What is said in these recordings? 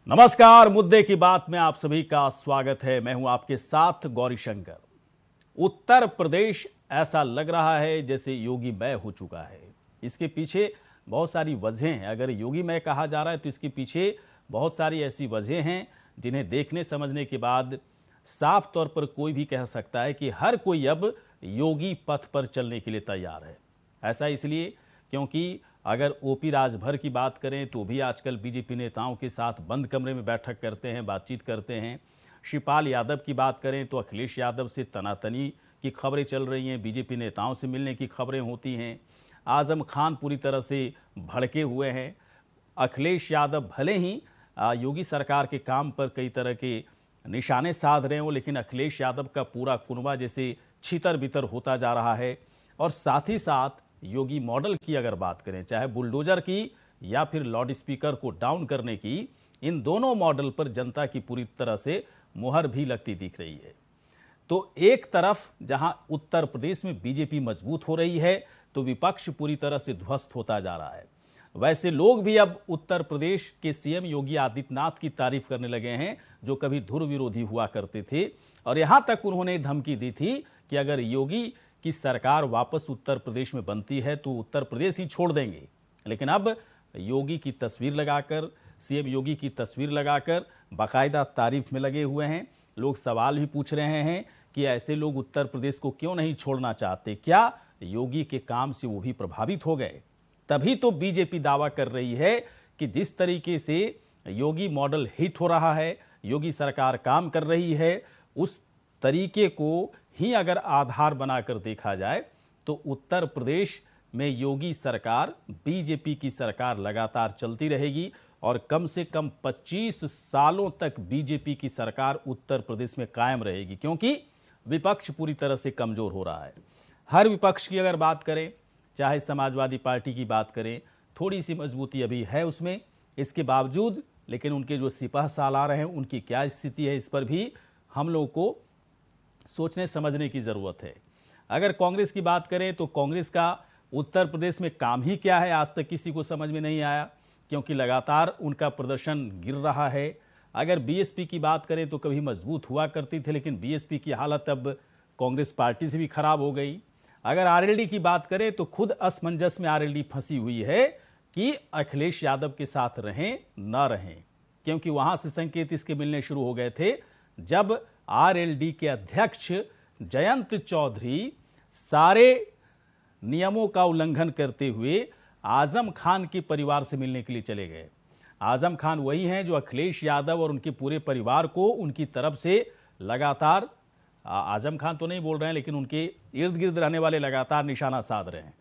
नमस्कार, मुद्दे की बात में आप सभी का स्वागत है। मैं हूं आपके साथ गौरी शंकर। उत्तर प्रदेश ऐसा लग रहा है जैसे योगी मय हो चुका है। इसके पीछे बहुत सारी वजहें हैं। अगर योगी मय कहा जा रहा है तो इसके पीछे बहुत सारी ऐसी वजहें हैं जिन्हें देखने समझने के बाद साफ तौर पर कोई भी कह सकता है कि हर कोई अब योगी पथ पर चलने के लिए तैयार है। ऐसा इसलिए क्योंकि अगर ओपी राजभर की बात करें तो भी आजकल बीजेपी नेताओं के साथ बंद कमरे में बैठक करते हैं, बातचीत करते हैं। शिवपाल यादव की बात करें तो अखिलेश यादव से तनातनी की खबरें चल रही हैं, बीजेपी नेताओं से मिलने की खबरें होती हैं। आजम खान पूरी तरह से भड़के हुए हैं। अखिलेश यादव भले ही योगी सरकार के काम पर कई तरह के निशाने साध रहे हों, लेकिन अखिलेश यादव का पूरा कुनबा जैसे छितर बितर होता जा रहा है। और साथ ही साथ योगी मॉडल की अगर बात करें, चाहे बुलडोजर की या फिर लाउड स्पीकर को डाउन करने की, इन दोनों मॉडल पर जनता की पूरी तरह से मुहर भी लगती दिख रही है। तो एक तरफ जहां उत्तर प्रदेश में बीजेपी मजबूत हो रही है तो विपक्ष पूरी तरह से ध्वस्त होता जा रहा है। वैसे लोग भी अब उत्तर प्रदेश के सीएम योगी आदित्यनाथ की तारीफ करने लगे हैं, जो कभी धुर विरोधी हुआ करते थे। और यहां तक उन्होंने धमकी दी थी कि अगर योगी की सरकार वापस उत्तर प्रदेश में बनती है तो उत्तर प्रदेश ही छोड़ देंगे। लेकिन अब योगी की तस्वीर लगाकर, सीएम योगी की तस्वीर लगाकर बाकायदा तारीफ में लगे हुए हैं। लोग सवाल भी पूछ रहे हैं कि ऐसे लोग उत्तर प्रदेश को क्यों नहीं छोड़ना चाहते, क्या योगी के काम से वो भी प्रभावित हो गए? तभी तो बीजेपी दावा कर रही है कि जिस तरीके से योगी मॉडल हिट हो रहा है, योगी सरकार काम कर रही है, उस तरीके को ही अगर आधार बनाकर देखा जाए तो उत्तर प्रदेश में योगी सरकार, बीजेपी की सरकार लगातार चलती रहेगी और कम से कम 25 सालों तक बीजेपी की सरकार उत्तर प्रदेश में कायम रहेगी, क्योंकि विपक्ष पूरी तरह से कमजोर हो रहा है। हर विपक्ष की अगर बात करें, चाहे समाजवादी पार्टी की बात करें, थोड़ी सी मजबूती अभी है उसमें, इसके बावजूद लेकिन उनके जो सिपह सालार हैं उनकी क्या स्थिति है, इस पर भी हम लोगों को सोचने समझने की ज़रूरत है। अगर कांग्रेस की बात करें तो कांग्रेस का उत्तर प्रदेश में काम ही क्या है, आज तक किसी को समझ में नहीं आया, क्योंकि लगातार उनका प्रदर्शन गिर रहा है। अगर बीएसपी की बात करें तो कभी मजबूत हुआ करती थी, लेकिन बीएसपी की हालत अब कांग्रेस पार्टी से भी खराब हो गई। अगर आरएलडी की बात करें तो खुद असमंजस में आरएलडी फंसी हुई है कि अखिलेश यादव के साथ रहें न रहें, क्योंकि वहां से संकेत इसके मिलने शुरू हो गए थे जब आरएलडी के अध्यक्ष जयंत चौधरी सारे नियमों का उल्लंघन करते हुए आजम खान के परिवार से मिलने के लिए चले गए। आजम खान वही हैं जो अखिलेश यादव और उनके पूरे परिवार को उनकी तरफ से लगातार, आजम खान तो नहीं बोल रहे हैं लेकिन उनके इर्द गिर्द रहने वाले लगातार निशाना साध रहे हैं।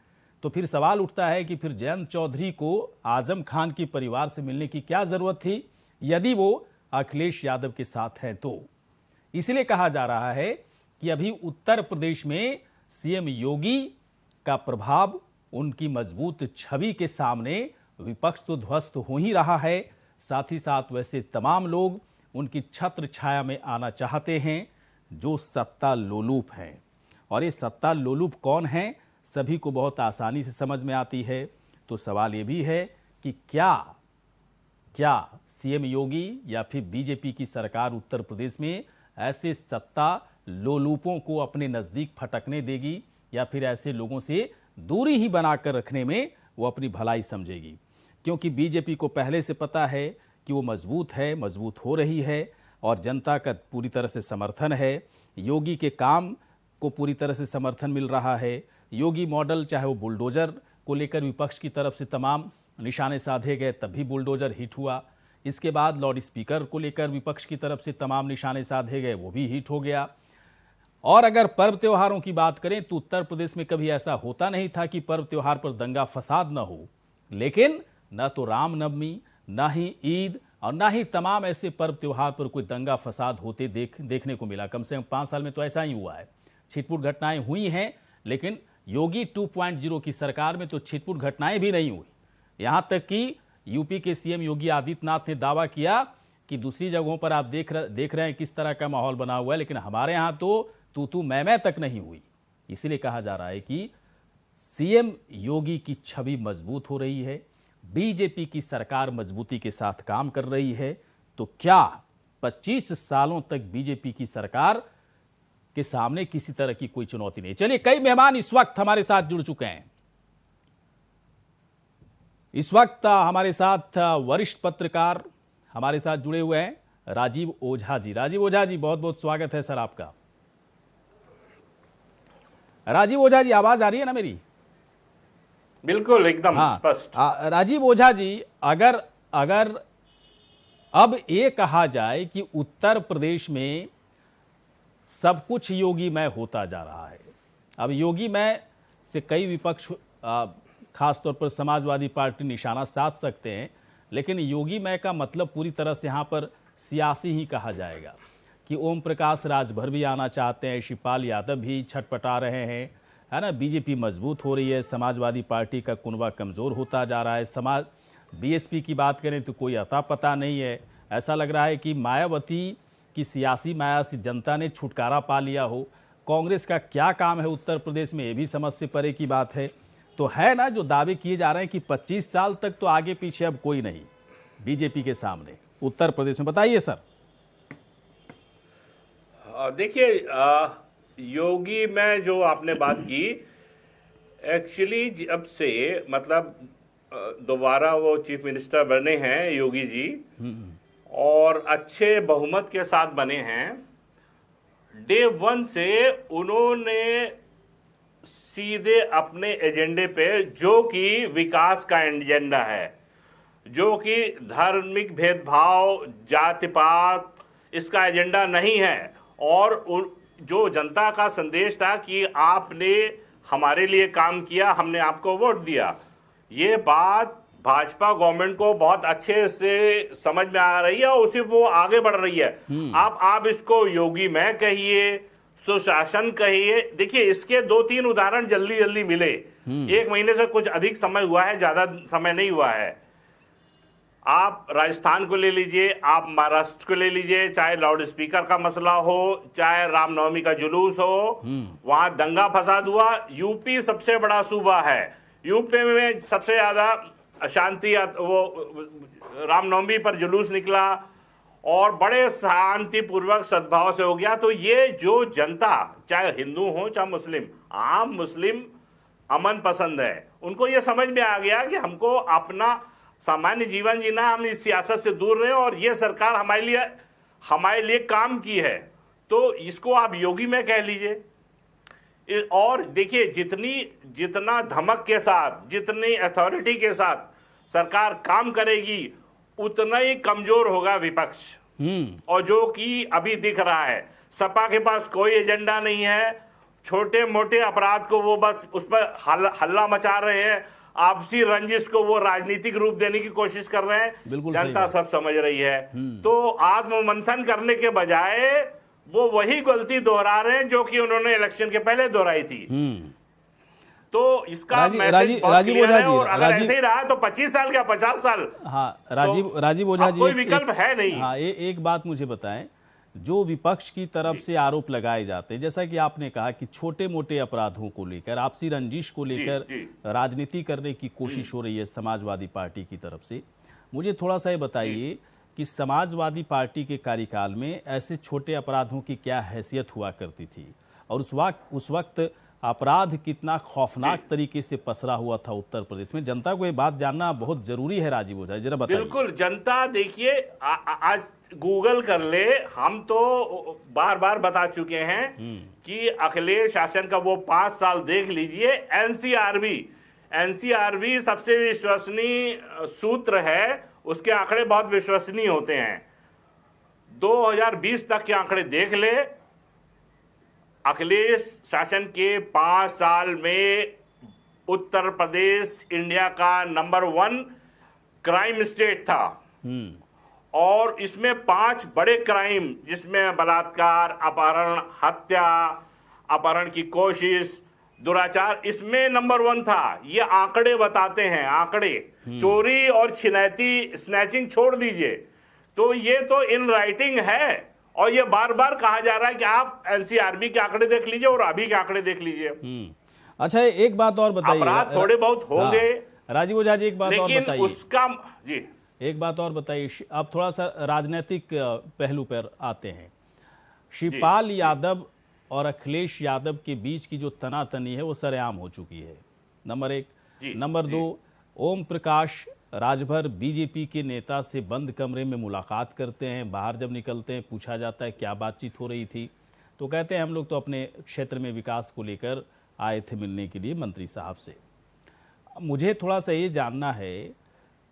तो फिर सवाल उठता है कि फिर जयंत चौधरी को आजम खान के परिवार से मिलने की क्या जरूरत थी यदि वो अखिलेश यादव के साथ है तो। इसलिए कहा जा रहा है कि अभी उत्तर प्रदेश में सीएम योगी का प्रभाव, उनकी मजबूत छवि के सामने विपक्ष तो ध्वस्त हो ही रहा है, साथ ही साथ वैसे तमाम लोग उनकी छत्र छाया में आना चाहते हैं जो सत्ता लोलुप हैं। और ये सत्ता लोलुप कौन है, सभी को बहुत आसानी से समझ में आती है। तो सवाल ये भी है कि क्या सीएम योगी या फिर बीजेपी की सरकार उत्तर प्रदेश में ऐसे सत्ता लोलुपों को अपने नज़दीक फटकने देगी, या फिर ऐसे लोगों से दूरी ही बनाकर रखने में वो अपनी भलाई समझेगी? क्योंकि बीजेपी को पहले से पता है कि वो मजबूत है, मजबूत हो रही है और जनता का पूरी तरह से समर्थन है। योगी के काम को पूरी तरह से समर्थन मिल रहा है। योगी मॉडल, चाहे वो बुलडोजर को लेकर विपक्ष की तरफ से तमाम निशाने साधे गए तब भी बुलडोजर हिट हुआ। इसके बाद लाउड स्पीकर को लेकर विपक्ष की तरफ से तमाम निशाने साधे गए, वो भी हिट हो गया। और अगर पर्व त्योहारों की बात करें तो उत्तर प्रदेश में कभी ऐसा होता नहीं था कि पर्व त्योहार पर दंगा फसाद न हो, लेकिन न तो रामनवमी, न ही ईद और न ही तमाम ऐसे पर्व त्योहार पर कोई दंगा फसाद होते देखने को मिला। कम से कम 5 साल में तो ऐसा ही हुआ है। छिटपुट घटनाएं हुई हैं, लेकिन योगी 2.0 की सरकार में तो छिटपुट घटनाएं भी नहीं हुई। यहां तक कि यूपी के सीएम योगी आदित्यनाथ ने दावा किया कि दूसरी जगहों पर आप देख रहे हैं किस तरह का माहौल बना हुआ है, लेकिन हमारे यहां तो तू मैं तक नहीं हुई। इसलिए कहा जा रहा है कि सीएम योगी की छवि मजबूत हो रही है, बीजेपी की सरकार मजबूती के साथ काम कर रही है, तो क्या 25 सालों तक बीजेपी की सरकार के सामने किसी तरह की कोई चुनौती नहीं? चलिए, कई मेहमान इस वक्त हमारे साथ जुड़ चुके हैं। इस वक्त हमारे साथ वरिष्ठ पत्रकार हमारे साथ जुड़े हुए हैं राजीव ओझा जी। राजीव ओझा जी, बहुत बहुत स्वागत है सर आपका। राजीव ओझा जी, आवाज आ रही है ना मेरी? बिल्कुल, एकदम स्पष्ट। राजीव ओझा जी, अगर अगर अब ये कहा जाए कि उत्तर प्रदेश में सब कुछ योगीमय होता जा रहा है, अब योगीमय से कई विपक्ष खासतौर पर समाजवादी पार्टी निशाना साध सकते हैं, लेकिन योगीमय का मतलब पूरी तरह से यहाँ पर सियासी ही कहा जाएगा कि ओम प्रकाश राजभर भी आना चाहते हैं, शिवपाल यादव भी छटपटा रहे हैं, है ना। बीजेपी मजबूत हो रही है, समाजवादी पार्टी का कुनबा कमज़ोर होता जा रहा है। बीएसपी की बात करें तो कोई अता पता नहीं है। ऐसा लग रहा है कि मायावती की सियासी माया से जनता ने छुटकारा पा लिया हो। कांग्रेस का क्या काम है उत्तर प्रदेश में, ये भी समझ से परे की बात है। तो है ना, जो दावे किए जा रहे हैं कि 25 साल तक तो आगे पीछे अब कोई नहीं बीजेपी के सामने उत्तर प्रदेश में, बताइए सर। देखिए, योगी में जो आपने बात की, एक्चुअली जब से मतलब दोबारा वो चीफ मिनिस्टर बने हैं योगी जी, और अच्छे बहुमत के साथ बने हैं, डे वन से उन्होंने सीधे अपने एजेंडे पे, जो कि विकास का एजेंडा है, जो कि धार्मिक भेदभाव, जाति पात, इसका एजेंडा नहीं है, और जो जनता का संदेश था कि आपने हमारे लिए काम किया, हमने आपको वोट दिया, ये बात भाजपा गवर्नमेंट को बहुत अच्छे से समझ में आ रही है और उसी वो आगे बढ़ रही है। आप इसको योगी में कहिए, सुशासन कहिए। देखिए, इसके 2-3 उदाहरण जल्दी जल्दी मिले। 1 महीने से कुछ अधिक समय हुआ है, ज्यादा समय नहीं हुआ है। आप राजस्थान को ले लीजिए, आप महाराष्ट्र को ले लीजिए, चाहे लाउड स्पीकर का मसला हो, चाहे रामनवमी का जुलूस हो, वहां दंगा फसाद हुआ। यूपी सबसे बड़ा सूबा है, यूपी में सबसे ज्यादा अशांति, वो रामनवमी पर जुलूस निकला और बड़े शांतिपूर्वक सद्भाव से हो गया। तो ये जो जनता, चाहे हिंदू हो चाहे मुस्लिम, आम मुस्लिम अमन पसंद है, उनको ये समझ में आ गया कि हमको अपना सामान्य जीवन जीना, हम इस सियासत से दूर रहे और ये सरकार हमारे लिए काम की है। तो इसको आप योगी में कह लीजिए। और देखिए, जितना धमक के साथ, जितनी अथॉरिटी के साथ सरकार काम करेगी, उतना ही कमजोर होगा विपक्ष। और जो कि अभी दिख रहा है, सपा के पास कोई एजेंडा नहीं है, छोटे मोटे अपराध को वो बस उस पर हल्ला मचा रहे हैं, आपसी रंजिश को वो राजनीतिक रूप देने की कोशिश कर रहे हैं। जनता सब समझ रही है। तो आत्ममंथन करने के बजाय वो वही गलती दोहरा रहे हैं जो कि उन्होंने इलेक्शन के पहले दोहराई थी। तो इसका मैसेज बहुत क्लियर है, और अगर ऐसे ही रहा तो 25 साल क्या 50 साल। हाँ, राजीव ओझा जी, कोई विकल्प है नहीं। हाँ, एक बात मुझे बताएं, जो विपक्ष की तरफ से आरोप लगाए जाते हैं, जैसा कि आपने कहा कि छोटे मोटे अपराधों को लेकर, आपसी रंजिश को लेकर राजनीति करने की कोशिश हो रही है समाजवादी पार्टी की तरफ से, मुझे थोड़ा सा ये बताइए कि समाजवादी पार्टी के कार्यकाल में ऐसे छोटे अपराधों की क्या हैसियत हुआ करती थी, और उस वक्त अपराध कितना खौफनाक तरीके से पसरा हुआ था उत्तर प्रदेश में? जनता को ये बात जानना बहुत जरूरी है। राजीव ओझा, जरा बताइए। बिल्कुल, जनता देखिए, आज गूगल कर ले, हम तो बार बार बता चुके हैं कि अखिलेश शासन का वो 5 साल देख लीजिए। एनसीआरबी सबसे विश्वसनीय सूत्र है, उसके आंकड़े बहुत विश्वसनीय होते हैं। 2020 तक के आंकड़े देख ले, अखिलेश शासन के 5 साल में उत्तर प्रदेश इंडिया का नंबर 1 क्राइम स्टेट था, और इसमें 5 बड़े क्राइम, जिसमें बलात्कार, अपहरण, हत्या, अपहरण की कोशिश, दुराचार, इसमें नंबर 1 था। ये आंकड़े बताते हैं, आंकड़े। चोरी और स्नैचिंग छोड़ दीजिए, तो ये तो इन राइटिंग है, और ये बार बार कहा जा रहा है कि आप एनसीआरबी के आंकड़े देख लीजिए और अभी के आंकड़े देख लीजिए। अच्छा, एक बात और बताइए। अपराध थोड़े बहुत होंगे, राजीव ओझा जी, एक बात और बताइए। उसका जी एक बात और बताइए, अब थोड़ा सा राजनीतिक पहलू पर आते हैं। शिवपाल यादव और अखिलेश यादव के बीच की जो तनातनी है वो सरेआम हो चुकी है, नंबर एक। नंबर दो, ओम प्रकाश राजभर बीजेपी के नेता से बंद कमरे में मुलाकात करते हैं, बाहर जब निकलते हैं पूछा जाता है क्या बातचीत हो रही थी, तो कहते हैं हम लोग तो अपने क्षेत्र में विकास को लेकर आए थे मिलने के लिए मंत्री साहब से। मुझे थोड़ा सा ये जानना है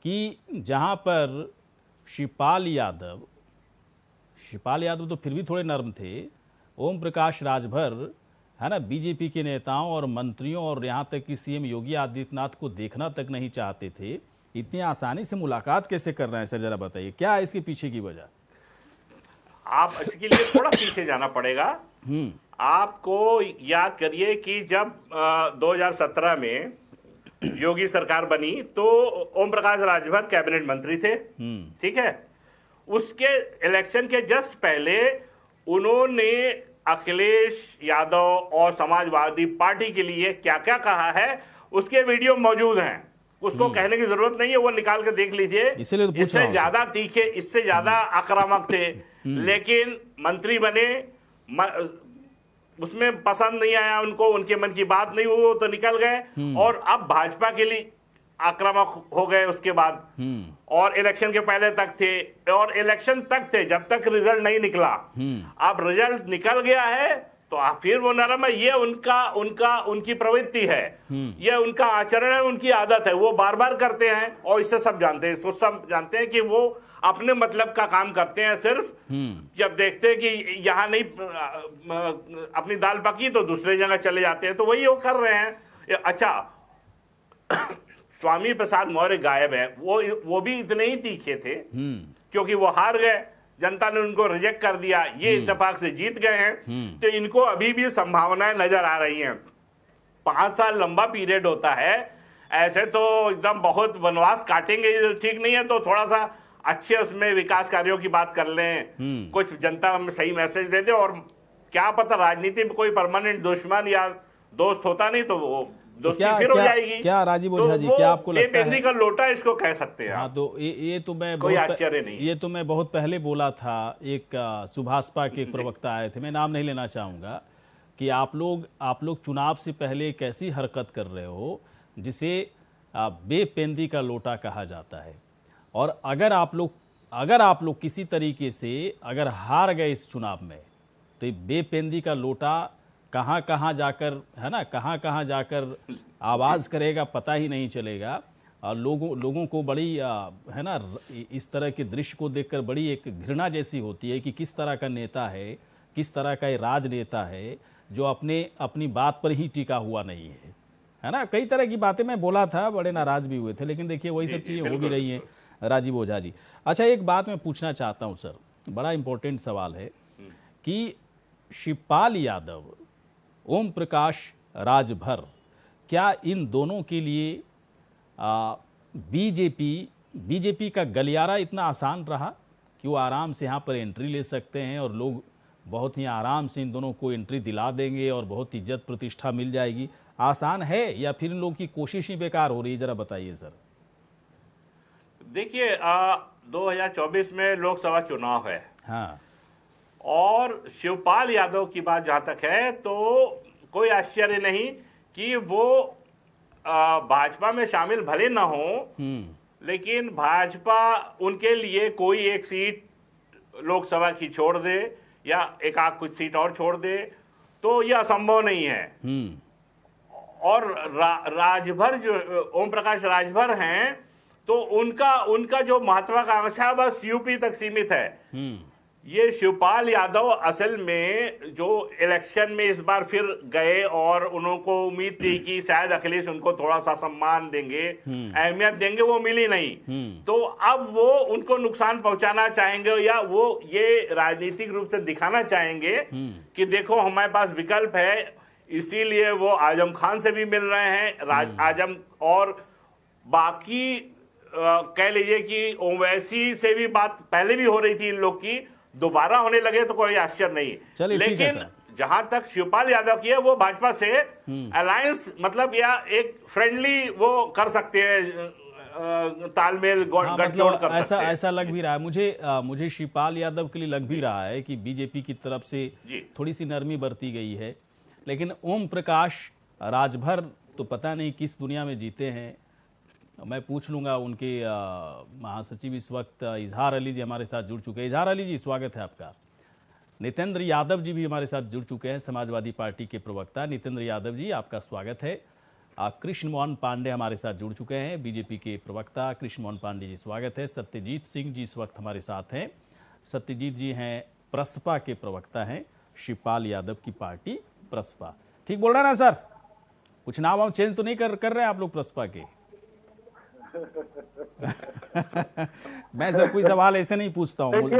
कि जहाँ पर शिवपाल यादव तो फिर भी थोड़े नर्म थे, ओम प्रकाश राजभर है ना, बीजेपी के नेताओं और मंत्रियों और यहाँ तक कि सीएम योगी आदित्यनाथ को देखना तक नहीं चाहते थे, इतनी आसानी से मुलाकात कैसे कर रहे हैं सर, जरा बताइए क्या है इसके पीछे की वजह? आप इसके लिए थोड़ा पीछे जाना पड़ेगा। आपको याद करिए कि जब 2017 में योगी सरकार बनी तो ओम प्रकाश राजभर कैबिनेट मंत्री थे, ठीक है। उसके इलेक्शन के जस्ट पहले उन्होंने अखिलेश यादव और समाजवादी पार्टी के लिए क्या क्या कहा है उसके वीडियो मौजूद हैं, उसको कहने की जरूरत नहीं है, वो निकाल के देख लीजिए। इससे ज्यादा तीखे, इससे ज्यादा आक्रामक थे, लेकिन मंत्री बने, उसमें पसंद नहीं आया उनको, उनके मन की बात नहीं हुई, वो तो निकल गए और अब भाजपा के लिए आक्रामक हो गए उसके बाद। और इलेक्शन के पहले तक थे और इलेक्शन तक थे जब तक रिजल्ट नहीं निकला। अब रिजल्ट निकल गया है तो फिर वो नरम है। ये उनकी प्रवृत्ति है, ये उनका आचरण है, उनकी आदत है, वो बार बार करते हैं और इससे सब जानते हैं, इसको सब जानते हैं कि वो अपने मतलब का काम करते हैं। सिर्फ जब देखते हैं कि यहाँ नहीं अपनी दाल पकी तो दूसरे जगह चले जाते हैं, तो वही वो कर रहे हैं। अच्छा, स्वामी प्रसाद मौर्य गायब है, वो भी इतने ही तीखे थे क्योंकि वो हार गए, जनता ने उनको रिजेक्ट कर दिया, ये इत्तेफाक से जीत गए हैं। तो इनको अभी भी संभावनाएं नजर आ रही हैं। 5 साल लंबा पीरियड होता है, ऐसे तो एकदम बहुत वनवास काटेंगे ठीक नहीं है, तो थोड़ा सा अच्छे उसमें विकास कार्यों की बात कर लें, कुछ जनता में सही मैसेज दे दे। और क्या पता राजनीति में कोई परमानेंट दुश्मन या दोस्त होता नहीं, तो वो दोस्ती फिर हो जाएगी। क्या राजीव ओझा जी, क्या आपको लगता है? का लोटा इसको कह सकते हैं। हाँ, तो ये तो मैं कोई आश्चर्य नहीं, ये तो मैं बहुत पहले बोला था। एक सुभाषपा के एक प्रवक्ता आए थे, मैं नाम नहीं लेना चाहूँगा, कि आप लोग चुनाव से पहले एक ऐसी हरकत कर रहे हो जिसे बेपेंदी का लोटा कहा जाता है। और अगर आप लोग किसी तरीके से अगर हार गए इस चुनाव में, तो ये बेपेंदी का लोटा कहाँ कहाँ जाकर, है ना, कहाँ कहाँ जाकर आवाज़ करेगा पता ही नहीं चलेगा। और लोगों को बड़ी है ना, इस तरह के दृश्य को देखकर बड़ी एक घृणा जैसी होती है कि किस तरह का नेता है, किस तरह का ये राजनेता है जो अपनी बात पर ही टिका हुआ नहीं है ना। कई तरह की बातें मैं बोला था, बड़े नाराज भी हुए थे, लेकिन देखिए वही सब चीज़ें हो भी रही हैं राजीव ओझा जी। अच्छा, एक बात मैं पूछना चाहता हूँ सर, बड़ा इंपॉर्टेंट सवाल है कि शिवपाल यादव, ओम प्रकाश राजभर, क्या इन दोनों के लिए बीजेपी का गलियारा इतना आसान रहा कि वो आराम से यहाँ पर एंट्री ले सकते हैं और लोग बहुत ही आराम से इन दोनों को एंट्री दिला देंगे और बहुत इज्जत प्रतिष्ठा मिल जाएगी? आसान है या फिर इन लोगों की कोशिश ही बेकार हो रही है, जरा बताइए सर। देखिए, 2024 में लोकसभा चुनाव है। हाँ, और शिवपाल यादव की बात जहां तक है तो कोई आश्चर्य नहीं कि वो भाजपा में शामिल भले ना हो, लेकिन भाजपा उनके लिए कोई एक सीट लोकसभा की छोड़ दे या एक आध कुछ सीट और छोड़ दे तो यह असंभव नहीं है। और राजभर जो ओम प्रकाश राजभर हैं, तो उनका जो महत्वाकांक्षा बस यूपी तक सीमित है। ये शिवपाल यादव असल में जो इलेक्शन में इस बार फिर गए और उनको उम्मीद थी कि शायद अखिलेश उनको थोड़ा सा सम्मान देंगे, अहमियत देंगे, वो मिली नहीं। तो अब वो उनको नुकसान पहुंचाना चाहेंगे या वो ये राजनीतिक रूप से दिखाना चाहेंगे कि देखो हमारे पास विकल्प है, इसीलिए वो आजम खान से भी मिल रहे हैं। आजम और बाकी कह लीजिए कि ओवैसी से भी बात पहले भी हो रही थी इन लोग की, दोबारा होने लगे तो कोई आश्चर्य नहीं। लेकिन जहां तक शिवपाल यादव की है, वो भाजपा से अलायंस मतलब या एक फ्रेंडली वो कर सकते हैं तालमेल हाँ, गठजोड़ मतलब कर ऐसा सकते हैं। ऐसा लग भी रहा है मुझे शिवपाल यादव के लिए लग भी रहा है कि बीजेपी की तरफ से जी। थोड़ी सी नरमी बरती गई है, लेकिन ओम प्रकाश राजभर तो पता नहीं किस दुनिया में जीते हैं। मैं पूछ लूंगा उनके महासचिव इस वक्त इजहार अली जी हमारे साथ जुड़ चुके हैं। इजहार अली जी, स्वागत है आपका। नितेंद्र यादव जी भी हमारे साथ जुड़ चुके हैं, समाजवादी पार्टी के प्रवक्ता। नितेंद्र यादव जी, आपका स्वागत है। कृष्ण मोहन पांडे हमारे साथ जुड़ चुके हैं, बीजेपी के प्रवक्ता। कृष्ण मोहन पांडे जी, स्वागत है। सत्यजीत सिंह जी इस वक्त हमारे साथ हैं। सत्यजीत जी हैं प्रसपा के प्रवक्ता हैं, शिवपाल यादव की पार्टी प्रसपा। ठीक बोल रहा ना सर? कुछ नाम वाम चेंज तो नहीं कर रहे हैं आप लोग प्रसपा के? मैं सर कोई सवाल ऐसे नहीं पूछता हूँ,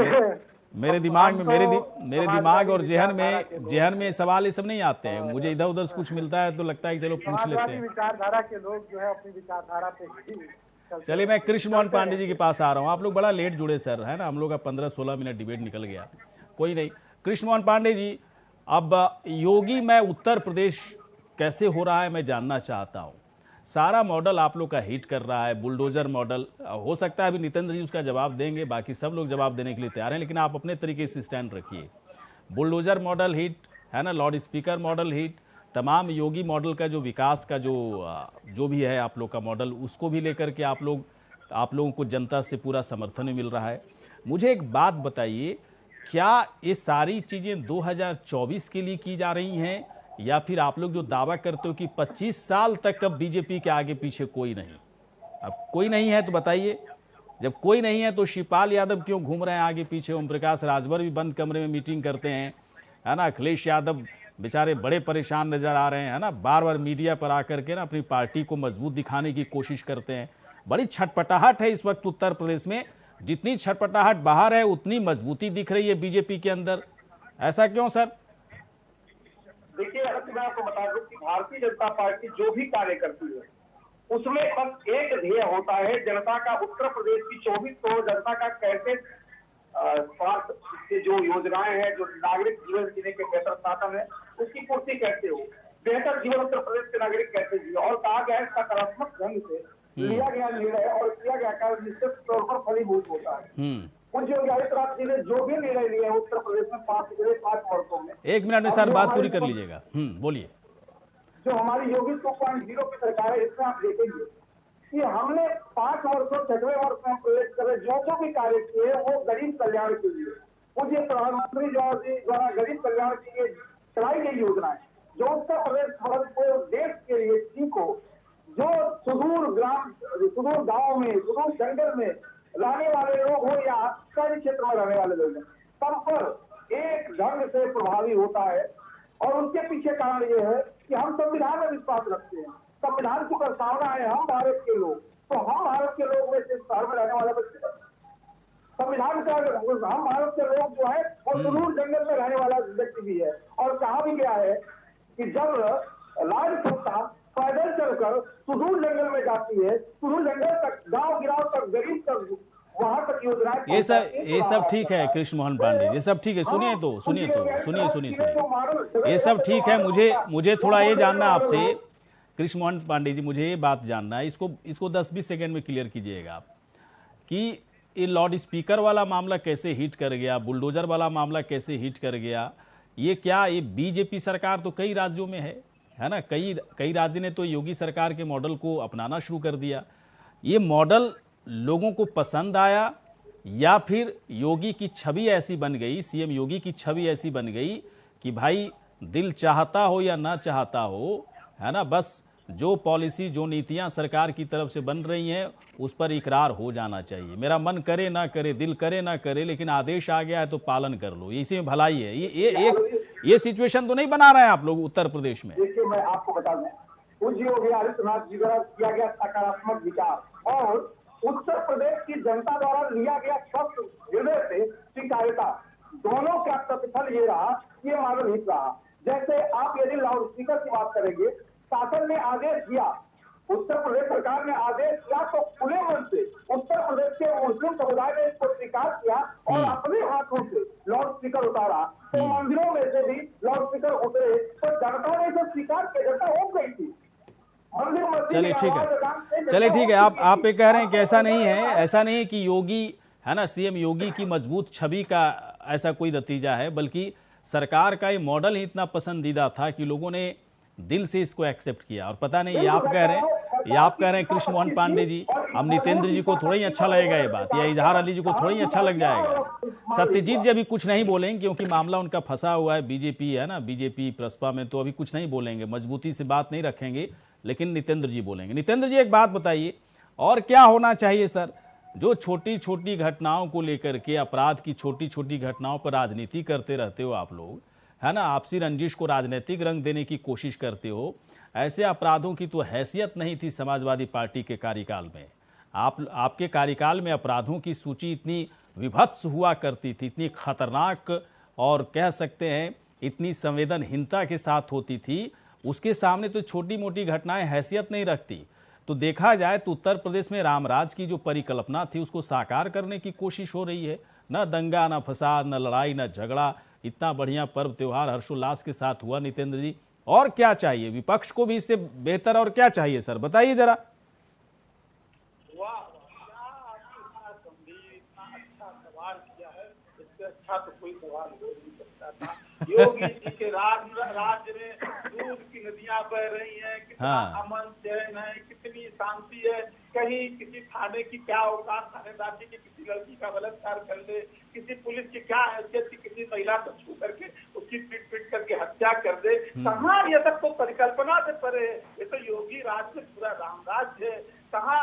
मेरे दिमाग में मेरे दिमाग और जेहन में सवाल ये सब नहीं आते हैं। मुझे इधर उधर से कुछ मिलता है तो लगता है कि चलो पूछ लेते हैं। विचारधारा के लोग जो है अपनी विचारधारा पे ही चलिए, मैं कृष्ण मोहन पांडे जी के पास आ रहा हूँ। आप लोग बड़ा लेट जुड़े सर, है ना? हम लोग का 15-16 मिनट डिबेट निकल गया, कोई नहीं। कृष्ण मोहन पांडे जी, अब योगी मैं उत्तर प्रदेश कैसे हो रहा है मैं जानना चाहता हूँ। सारा मॉडल आप लोग का हिट कर रहा है, बुलडोजर मॉडल। हो सकता है अभी नितेंद्र जी उसका जवाब देंगे, बाकी सब लोग जवाब देने के लिए तैयार हैं, लेकिन आप अपने तरीके से स्टैंड रखिए। बुलडोजर मॉडल हिट है ना, लाउड स्पीकर मॉडल हिट, तमाम योगी मॉडल का जो विकास का जो भी है आप लोग का मॉडल, उसको भी लेकर के आप लोगों को जनता से पूरा समर्थन मिल रहा है। मुझे एक बात बताइए, क्या ये सारी चीज़ें 2024 के लिए की जा रही हैं, या फिर आप लोग जो दावा करते हो कि 25 साल तक अब बीजेपी के आगे पीछे कोई नहीं? अब कोई नहीं है तो बताइए, जब कोई नहीं है तो शिवपाल यादव क्यों घूम रहे हैं आगे पीछे? ओम प्रकाश राजभर भी बंद कमरे में मीटिंग करते हैं, है ना? अखिलेश यादव बेचारे बड़े परेशान नजर आ रहे हैं, है ना? बार बार मीडिया पर आकर के ना अपनी पार्टी को मजबूत दिखाने की कोशिश करते हैं। बड़ी छटपटाहट है इस वक्त उत्तर प्रदेश में। जितनी छटपटाहट बाहर है उतनी मजबूती दिख रही है बीजेपी के अंदर। ऐसा क्यों सर? देखिए, मैं आपको बता दूं कि भारतीय जनता पार्टी जो भी कार्य करती है उसमें बस एक ध्येय होता है, जनता का, उत्तर प्रदेश की 24 करोड़ जनता का कैसे स्वास्थ्य की जो योजनाएं हैं, जो नागरिक जीवन जीने के बेहतर साधन है, उसकी पूर्ति कैसे हो, बेहतर जीवन उत्तर प्रदेश के नागरिक कैसे जिए। और कहा गया है सकारात्मक ढंग से लिया गया निर्णय और किया गया कार्य निश्चित तौर पर फलीभूत होता है। उन योगी आदित्यनाथ जी ने जो भी निर्णय लिए हैं उत्तर प्रदेश में 5 वर्षों में। 1 मिनट में सर बात पूरी कर लीजिएगा। बोलिए। जो हमारी योगी 2.0 की सरकार है, इसमें आप देखेंगे कि हमने 5 वर्षों 6वें वर्ष में प्रवेश कर जो भी कार्य किए वो गरीब कल्याण के लिए, मुझे प्रधानमंत्री द्वारा गरीब कल्याण के लिए चलाई गई योजनाएं जो उत्तर प्रदेश देश के लिए ठीक हो, जो सुदूर गांव में, सुदूर जंगल में रहने वाले लोग हो या शहरी क्षेत्र में रहने वाले लोग, सब पर एक ढंग से प्रभावी होता है। और उनके पीछे कारण ये है कि हम संविधान में विश्वास रखते हैं। संविधान की प्रस्तावना है हम भारत के लोग, तो हम भारत के लोग में से शहर में रहने वाले बच्चे, संविधान का हम भारत के लोग जो है वो सुदूर जंगल में रहने वाला व्यक्ति भी है। और कहा भी गया है कि जब राजसत्ता पैदल चलकर सुदूर जंगल में जाती है, सुदूर जंगल तक, गांव गिराव तक, गरीब तक, वहां तक योजनाएं, ये सब ठीक है कृष्ण मोहन पांडे, ये सब ठीक है। सुनिए ये सब ठीक है। मुझे थोड़ा ये जानना आपसे कृष्ण मोहन पांडे जी, मुझे ये बात जानना है, इसको 10-20 सेकेंड में क्लियर कीजिएगा आप, कि ये लाउड स्पीकर वाला मामला कैसे हिट कर गया, बुलडोजर वाला मामला कैसे हिट कर गया? ये क्या ये बीजेपी सरकार तो कई राज्यों में है ना, कई राज्य ने तो योगी सरकार के मॉडल को अपनाना शुरू कर दिया। ये मॉडल लोगों को पसंद आया, या फिर योगी की छवि ऐसी बन गई, सीएम योगी की छवि ऐसी बन गई कि भाई दिल चाहता हो या ना चाहता हो, है ना, बस जो पॉलिसी, जो नीतियां सरकार की तरफ से बन रही हैं उस पर इकरार हो जाना चाहिए। मेरा मन करे ना करे, दिल करे ना करे, लेकिन आदेश आ गया है तो पालन कर लो, इसी में भलाई है। ये सिचुएशन तो नहीं बना रहे हैं आप लोग उत्तर प्रदेश में? देखिए, मैं आपको बता दूं, पूज्य योगी आदित्यनाथ जी द्वारा किया गया सकारात्मक विचार और उत्तर प्रदेश की जनता द्वारा लिया गया स्वस्थ हृदय से स्वीकार्यता, दोनों का प्रतिफल ये रहा, ये मॉडल हिट रहा। जैसे आप यदि लाउड स्पीकर की बात करेंगे, शासन ने आदेश दिया, उत्तर प्रदेश सरकार ने आदेश दिया, तो खुले मन से उत्तर प्रदेश के मुस्लिम समुदाय ने इसको स्वीकार किया और अपने हाथों से लाउड स्पीकर उतारा। तो मंदिरों में से भी लाउड स्पीकर उतरे, तो जनता ने इसे स्वीकार किया, जनता हो गई थी। मंदिर मस्जिद चलिए की ठीक आवाज है, लगाने से चलिए ठीक है। आप जनता ये कह रहे हैं कि ऐसा नहीं है, ऐसा नहीं है कि योगी है ना, सीएम योगी की मजबूत छवि का ऐसा कोई नतीजा है, बल्कि सरकार का ये मॉडल ही इतना पसंदीदा था कि लोगों ने दिल से इसको एक्सेप्ट किया। और पता नहीं, ये आप कह रहे हैं, ये आप कह रहे हैं कृष्ण मोहन पांडे जी, अब नितेंद्र जी को थोड़ा ही अच्छा लगेगा ये बात, या इजहार अली जी को थोड़ा ही अच्छा लग जाएगा। सत्यजीत जी अभी कुछ नहीं बोलेंगे क्योंकि मामला उनका फंसा हुआ है, बीजेपी है ना, बीजेपी प्रसपा में, तो अभी कुछ नहीं बोलेंगे, मजबूती से बात नहीं रखेंगे, लेकिन नितेंद्र जी बोलेंगे। नितेंद्र जी एक बात बताइए, और क्या होना चाहिए सर, जो छोटी छोटी घटनाओं को लेकर के, अपराध की छोटी छोटी घटनाओं पर राजनीति करते रहते हो आप लोग, है ना, आपसी रंजिश को राजनीतिक रंग देने की कोशिश करते हो, ऐसे अपराधों की तो हैसियत नहीं थी समाजवादी पार्टी के कार्यकाल में। आपके कार्यकाल में अपराधों की सूची इतनी विभत्स हुआ करती थी, इतनी खतरनाक, और कह सकते हैं इतनी संवेदनहीनता के साथ होती थी, उसके सामने तो छोटी मोटी घटनाएं हैसियत नहीं रखती। तो देखा जाए तो उत्तर प्रदेश में रामराज की जो परिकल्पना थी उसको साकार करने की कोशिश हो रही है। न दंगा, न फसाद, न लड़ाई, न झगड़ा, इतना बढ़िया पर्व त्योहार हर्षोल्लास के साथ हुआ। नितेंद्र जी, और क्या चाहिए विपक्ष को भी इससे बेहतर, और क्या चाहिए सर, बताइए जरा। अच्छा तो कोई सवाल हो नहीं सकता था। योगी जी के राज्य में दूध की नदियां बह रही हैं, कितना हाँ। अमन चैन है, कितनी शांति है। कहीं किसी थाने की क्या औकात, थानेदार जी की किसी लड़की का बलात्कार कर ले, किसी पुलिस की क्या हैसियत की किसी महिला को छू करके उसकी पीट पीट करके हत्या कर दे। कहाँ ये सब तो परिकल्पना से परे है, ये तो योगी राज में पूरा रामराज है। कहाँ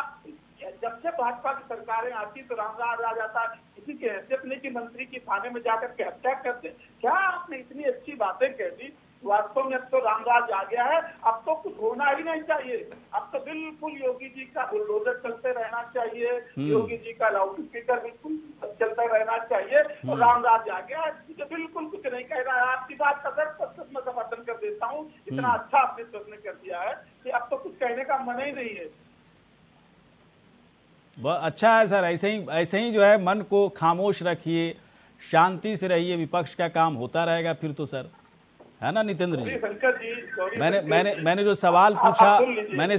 जब से भाजपा की सरकारें आती तो रामराज आ जाता, किसी की हैसियत नहीं कि मंत्री की थाने में जाकर के हत्या कर दे। क्या आपने इतनी अच्छी बातें कह दी, वास्तव में अब तो रामराज आ गया है, अब तो कुछ होना ही नहीं चाहिए। अब तो बिल्कुल योगी जी का बुलडोजर चलते रहना चाहिए, योगी जी का लाउड स्पीकर बिल्कुल चलता रहना चाहिए, और रामराज आ गया है, मुझे बिल्कुल कुछ नहीं कह रहा है। आपकी बात का 10% मैं समर्थन कर देता हूँ। इतना अच्छा आपने सोचने कर दिया है कि अब तो कुछ कहने का मन ही नहीं है। बहुत अच्छा है सर, ऐसे ही जो है मन को खामोश रखिए, शांति से रहिए, विपक्ष का काम होता रहेगा फिर तो सर, है ना नितेंद्र जी। शंकर जी, मैंने जो सवाल पूछा, मैंने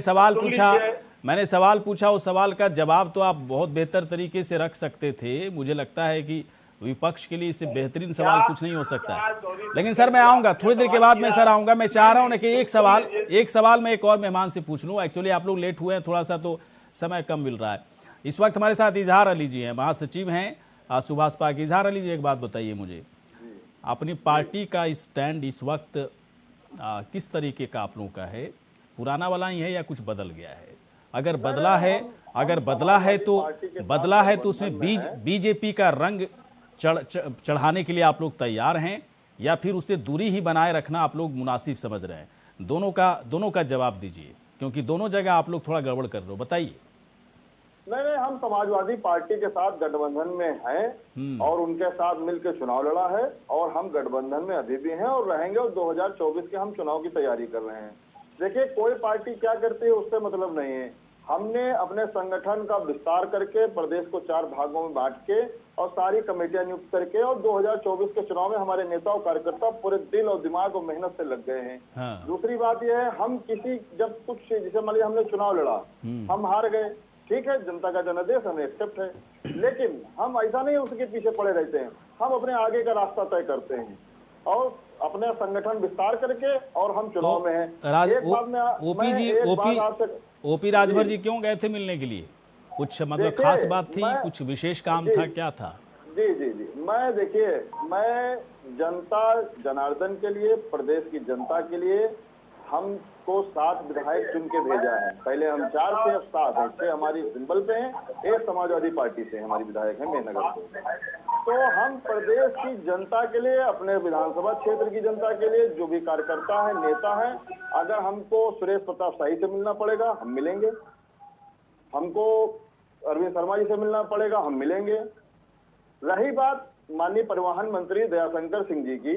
सवाल पूछा उस सवाल का जवाब तो आप बहुत बेहतर तरीके से रख सकते थे। मुझे लगता है कि विपक्ष के लिए इससे बेहतरीन सवाल कुछ नहीं हो सकता है। लेकिन सर मैं आऊंगा थोड़ी देर के बाद, मैं सर आऊंगा। मैं चाह रहा हूं ना कि एक सवाल मैं एक और मेहमान से पूछ लूं। एक्चुअली आप लोग लेट हुए हैं थोड़ा सा, तो समय कम मिल रहा है। इस वक्त हमारे साथ इजहार अली जी हैं, महासचिव हैं सुभाष पार्क। इजहार अली जी, एक बात बताइए मुझे, अपनी पार्टी का स्टैंड इस वक्त किस तरीके का आप लोगों का है? पुराना वाला ही है या कुछ बदल गया है? अगर बदला है तो उसमें बीजेपी का रंग चढ़ाने के लिए आप लोग तैयार हैं, या फिर उससे दूरी ही बनाए रखना आप लोग मुनासिब समझ रहे हैं? दोनों का जवाब दीजिए, क्योंकि दोनों जगह आप लोग थोड़ा गड़बड़ कर रहे हो। बताइए। नहीं, हम समाजवादी पार्टी के साथ गठबंधन में हैं और उनके साथ मिलकर चुनाव लड़ा है, और हम गठबंधन में अभी भी हैं और रहेंगे, और 2024 के हम चुनाव की तैयारी कर रहे हैं। देखिए, कोई पार्टी क्या करती है उससे मतलब नहीं है। हमने अपने संगठन का विस्तार करके प्रदेश को 4 भागों में बांट के और सारी कमेटियां नियुक्त करके, और 2024 के चुनाव में हमारे नेता और कार्यकर्ता पूरे दिल और दिमाग और मेहनत से लग गए हैं। हाँ। दूसरी बात यह है, हम जब कुछ, जैसे मान लीजिए हमने चुनाव लड़ा, हम हार गए, ठीक है, जनता का जनादेश हमें एक्सेप्ट है, लेकिन हम ऐसा नहीं उसके पीछे पड़े रहते हैं। हम अपने आगे का रास्ता तय करते हैं और अपने संगठन विस्तार करके, और हम चुनाव में हैं। ओपी राजभर जी क्यों गए थे मिलने के लिए? कुछ मतलब खास बात थी, कुछ विशेष काम था, क्या था? जी, मैं जनता जनार्दन के लिए, प्रदेश की जनता के लिए हमको 7 विधायक चुन के भेजा है। पहले हम 4 थे, अब 7 हैं। 6 हमारी सिंबल पे हैं, 1 समाजवादी पार्टी से हमारी विधायक है मेहनगर से। तो हम प्रदेश की जनता के लिए, अपने विधानसभा क्षेत्र की जनता के लिए, जो भी कार्यकर्ता है, नेता है, अगर हमको सुरेश प्रताप शाही से मिलना पड़ेगा हम मिलेंगे, हमको अरविंद शर्मा जी से मिलना पड़ेगा हम मिलेंगे। रही बात माननीय परिवहन मंत्री दयाशंकर सिंह जी की,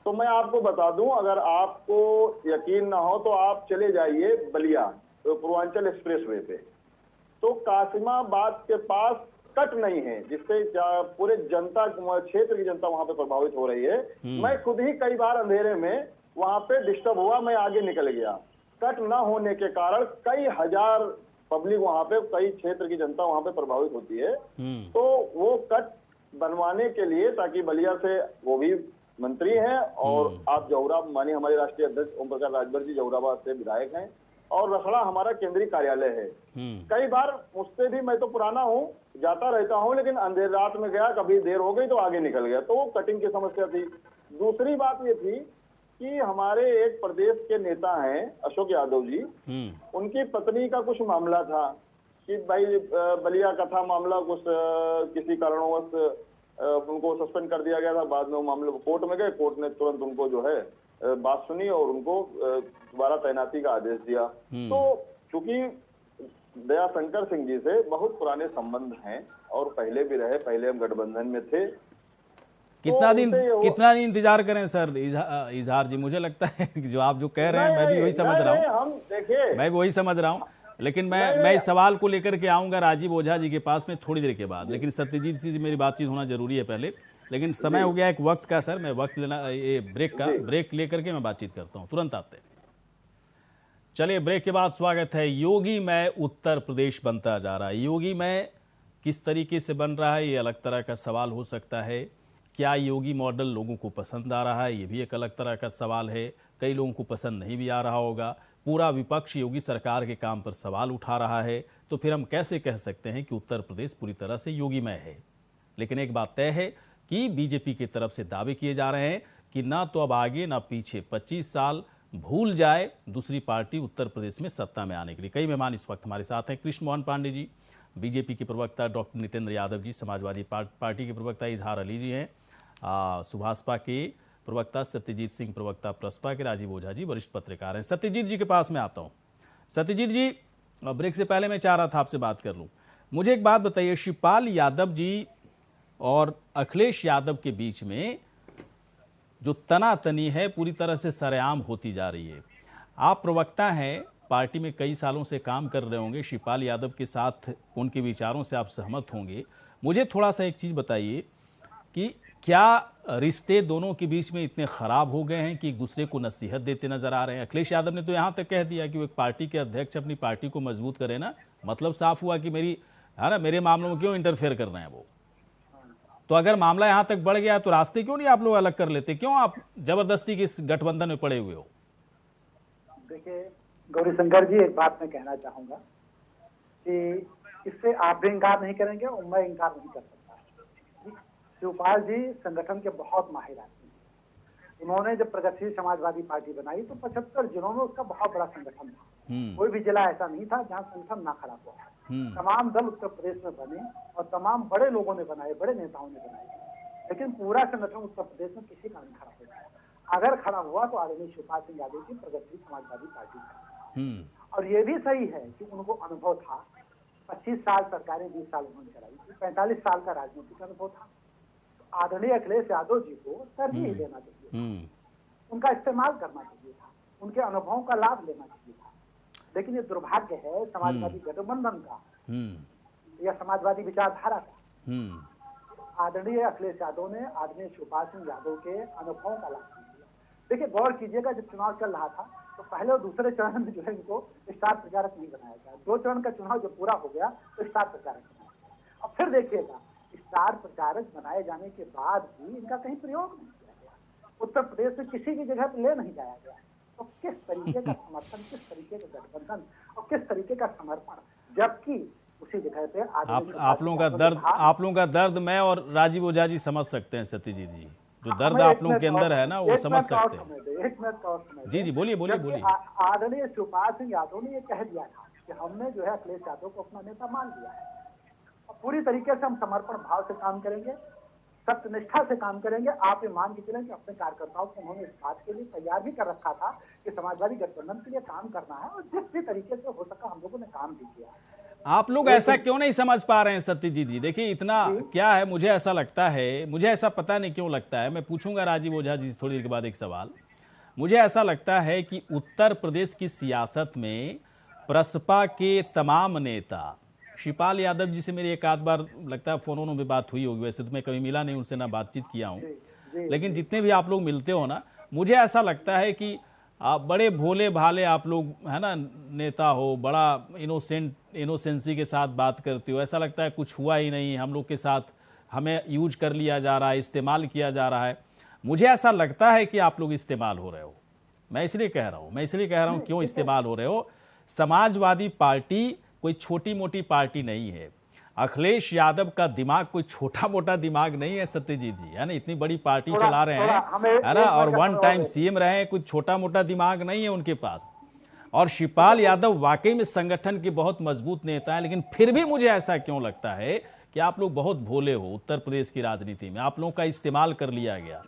तो मैं आपको बता दूं, अगर आपको यकीन ना हो तो आप चले जाइए बलिया, तो पूर्वांचल एक्सप्रेसवे पे, तो कासिमाबाद के पास कट नहीं है, जिससे पूरे जनता, क्षेत्र की जनता वहां पे प्रभावित हो रही है। मैं खुद ही कई बार अंधेरे में वहां पे डिस्टर्ब हुआ, मैं आगे निकल गया, कट न होने के कारण कई हजार पब्लिक वहां पे, कई क्षेत्र की जनता वहां पे प्रभावित होती है। तो वो कट बनवाने के लिए, ताकि बलिया से, वो भी मंत्री हैं और आप जौहरा, माननीय हमारे राष्ट्रीय अध्यक्ष ओम प्रकाश राजभर जी जौहराबाद से विधायक हैं, और रसड़ा हमारा केंद्रीय कार्यालय है। कई बार मुझसे भी, मैं तो पुराना हूँ, जाता रहता हूँ, लेकिन अंधेर रात में गया, कभी देर हो गई तो आगे निकल गया, तो वो कटिंग की समस्या थी। दूसरी बात ये थी कि हमारे एक प्रदेश के नेता हैं अशोक यादव जी, उनकी पत्नी का कुछ मामला था कि भाई बलिया का था मामला, कुछ किसी कारणवश उनको सस्पेंड कर दिया गया था। बाद में वो मामले कोर्ट में गए, कोर्ट ने तुरंत उनको जो है बात सुनी और उनको दोबारा तैनाती का आदेश दिया। तो चूंकि दयाशंकर सिंह जी से बहुत पुराने संबंध हैं और पहले भी रहे, पहले हम गठबंधन में थे। कितना दिन इंतजार करें सर इजहार जी? मुझे लगता है कि जो आप जो कह रहे हैं मैं भी वही समझ रहा हूँ, हम देखिए, मैं भी वही समझ रहा हूँ, लेकिन मैं इस सवाल को लेकर के आऊंगा राजीव ओझा जी के पास में थोड़ी देर के बाद, लेकिन सत्यजीत सिंह जी मेरी बातचीत होना जरूरी है पहले। लेकिन समय हो गया एक वक्त का सर, मैं वक्त लेना, ये ब्रेक लेकर के मैं बातचीत करता हूँ, तुरंत आते हैं। चलिए ब्रेक के बाद स्वागत है। योगी मैं उत्तर प्रदेश बनता जा रहा है। योगी मैं किस तरीके से बन रहा है, ये अलग तरह का सवाल हो सकता है। क्या योगी मॉडल लोगों को पसंद आ रहा है, ये भी एक अलग तरह का सवाल है। कई लोगों को पसंद नहीं भी आ रहा होगा। पूरा विपक्ष योगी सरकार के काम पर सवाल उठा रहा है, तो फिर हम कैसे कह सकते हैं कि उत्तर प्रदेश पूरी तरह से योगीमय है? लेकिन एक बात तय है कि बीजेपी की तरफ से दावे किए जा रहे हैं कि ना तो अब आगे ना पीछे, 25 साल भूल जाए दूसरी पार्टी उत्तर प्रदेश में सत्ता में आने के लिए। कई मेहमान इस वक्त हमारे साथ हैं। कृष्ण मोहन पांडे जी बीजेपी के प्रवक्ता, डॉक्टर नितेंद्र यादव जी समाजवादी पार्टी के प्रवक्ता, इजहार अली जी हैं सुभाषपा के प्रवक्ता, सत्यजीत सिंह प्रवक्ता प्रसपा के, राजीव ओझा जी वरिष्ठ पत्रकार हैं। सत्यजीत जी के पास में आता हूँ। सत्यजीत जी, ब्रेक से पहले मैं चाह रहा था आपसे बात कर लूँ। मुझे एक बात बताइए, शिवपाल यादव जी और अखिलेश यादव के बीच में जो तनातनी है पूरी तरह से सरेआम होती जा रही है। आप प्रवक्ता हैं, पार्टी में कई सालों से काम कर रहे होंगे, शिवपाल यादव के साथ उनके विचारों से आप सहमत होंगे। मुझे थोड़ा सा एक चीज़ बताइए कि क्या रिश्ते दोनों के बीच में इतने ख़राब हो गए हैं कि एक दूसरे को नसीहत देते नजर आ रहे हैं? अखिलेश यादव ने तो यहाँ तक कह दिया कि वो एक पार्टी के अध्यक्ष अपनी पार्टी को मजबूत करे ना, मतलब साफ हुआ कि मेरे मामलों में क्यों इंटरफेयर कर रहे हैं वो। तो अगर मामला यहाँ तक बढ़ गया तो रास्ते क्यों नहीं आप लोग अलग कर लेते? क्यों आप जबरदस्ती के इस गठबंधन में पड़े हुए हो? देखिए गौरीशंकर जी, एक बात मैं कहना चाहूंगा कि इससे आप भी इंकार नहीं करेंगे और मैं इंकार नहीं कर सकता। शिवपाल जी संगठन के बहुत माहिर आदमी हैं। उन्होंने जब प्रगतिशील समाजवादी पार्टी बनाई तो 75 जिलों में उसका बहुत बड़ा संगठन था। कोई भी जिला ऐसा नहीं था जहां संगठन ना खड़ा हुआ। तमाम दल उत्तर प्रदेश में बने और तमाम बड़े लोगों ने बनाए, बड़े नेताओं ने बनाए, लेकिन पूरा संगठन उत्तर प्रदेश में किसी का नहीं खड़ा हुआ। अगर खड़ा हुआ तो आदरणीय शिवपाल सिंह यादव की प्रगतिशील समाजवादी पार्टी का। और ये भी सही है कि उनको अनुभव था। 25 साल सरकारें 20 साल उन्होंने चलाई थी, 45 साल का राजनीतिक अनुभव था। आदरणीय अखिलेश यादव जी को तरजीह देना चाहिए, उनका इस्तेमाल करना चाहिए था, उनके अनुभवों का लाभ लेना चाहिए था। लेकिन ये दुर्भाग्य है समाजवादी गठबंधन का या समाजवादी विचारधारा का। आदरणीय अखिलेश यादव ने आदरणीय शिवपाल सिंह यादव के अनुभवों का लाभ लिया। देखिए गौर कीजिएगा, जब चुनाव चल रहा था तो पहले और दूसरे चरण में जो है इनको स्टार प्रचारक नहीं बनाया गया। 2 चरण का चुनाव जब पूरा हो गया तो स्टार प्रचारक बनाया गया। अब फिर देखिएगा, स्टार प्रचारक बनाए जाने के बाद भी इनका कहीं प्रयोग नहीं किया गया। उत्तर प्रदेश में किसी की जगह पर ले नहीं जाया गया। तो किस तरीके का समर्थन, किस तरीके का गठबंधन और किस तरीके का समर्पण, जबकि उसी जगह पे आप लोगों का दर्द मैं और राजीव ओझा जी समझ सकते हैं। सत्यजीत जी, जो दर्द आप लोगों के अंदर है ना, वो समझ सकते हैं। एक मिनट का और समय जी बोलिए। आदरणीय शिवपाल सिंह यादव ने ये कह दिया था कि हमने जो है अखिलेश यादव को अपना नेता मान लिया है, पूरी तरीके से हम समर्पण भाव से काम करेंगे, सत्यनिष्ठा से काम करेंगे। आप ये मान के चलें कि अपने कार्यकर्ताओं को उन्होंने इस बात के लिए तैयार भी कर रखा था कि समाजवादी गठबंधन के लिए काम करना है, और जिस भी तरीके से हो सका हम लोगों ने काम भी किया। आप लोग ऐसा क्यों नहीं समझ पा रहे हैं सत्यजीत जी? देखिए इतना क्या है, मुझे ऐसा लगता है, मुझे ऐसा पता नहीं क्यों लगता है, मैं पूछूंगा राजीव ओझा जी थोड़ी देर के बाद एक सवाल। मुझे ऐसा लगता है कि उत्तर प्रदेश की सियासत में प्रसपा के तमाम नेता, शिवपाल यादव जी से मेरी एक आध बार लगता है फोनों में बात हुई होगी, वैसे तो मैं कभी मिला नहीं उनसे, ना बातचीत किया हूँ, लेकिन जितने भी आप लोग मिलते हो ना, मुझे ऐसा लगता है कि बड़े भोले भाले आप लोग है ना नेता हो, बड़ा इनोसेंसी के साथ बात करते हो, ऐसा लगता है कुछ हुआ ही नहीं, हम लोग के साथ हमें यूज कर लिया जा रहा है, इस्तेमाल किया जा रहा है। मुझे ऐसा लगता है कि आप लोग इस्तेमाल हो रहे हो। मैं इसलिए कह रहा हूँ क्यों इस्तेमाल हो रहे हो। समाजवादी पार्टी कोई छोटी मोटी पार्टी नहीं है। अखिलेश यादव का दिमाग कोई छोटा मोटा दिमाग नहीं है सत्यजीत जी, है ना। इतनी बड़ी पार्टी चला रहे हैं, है ना, और वन टाइम सीएम रहे हैं, कुछ छोटा मोटा दिमाग नहीं है उनके पास। और शिवपाल यादव वाकई में संगठन के बहुत मजबूत नेता है, लेकिन फिर भी मुझे ऐसा क्यों लगता है कि आप लोग बहुत भोले हो। उत्तर प्रदेश की राजनीति में आप लोगों का इस्तेमाल कर लिया गया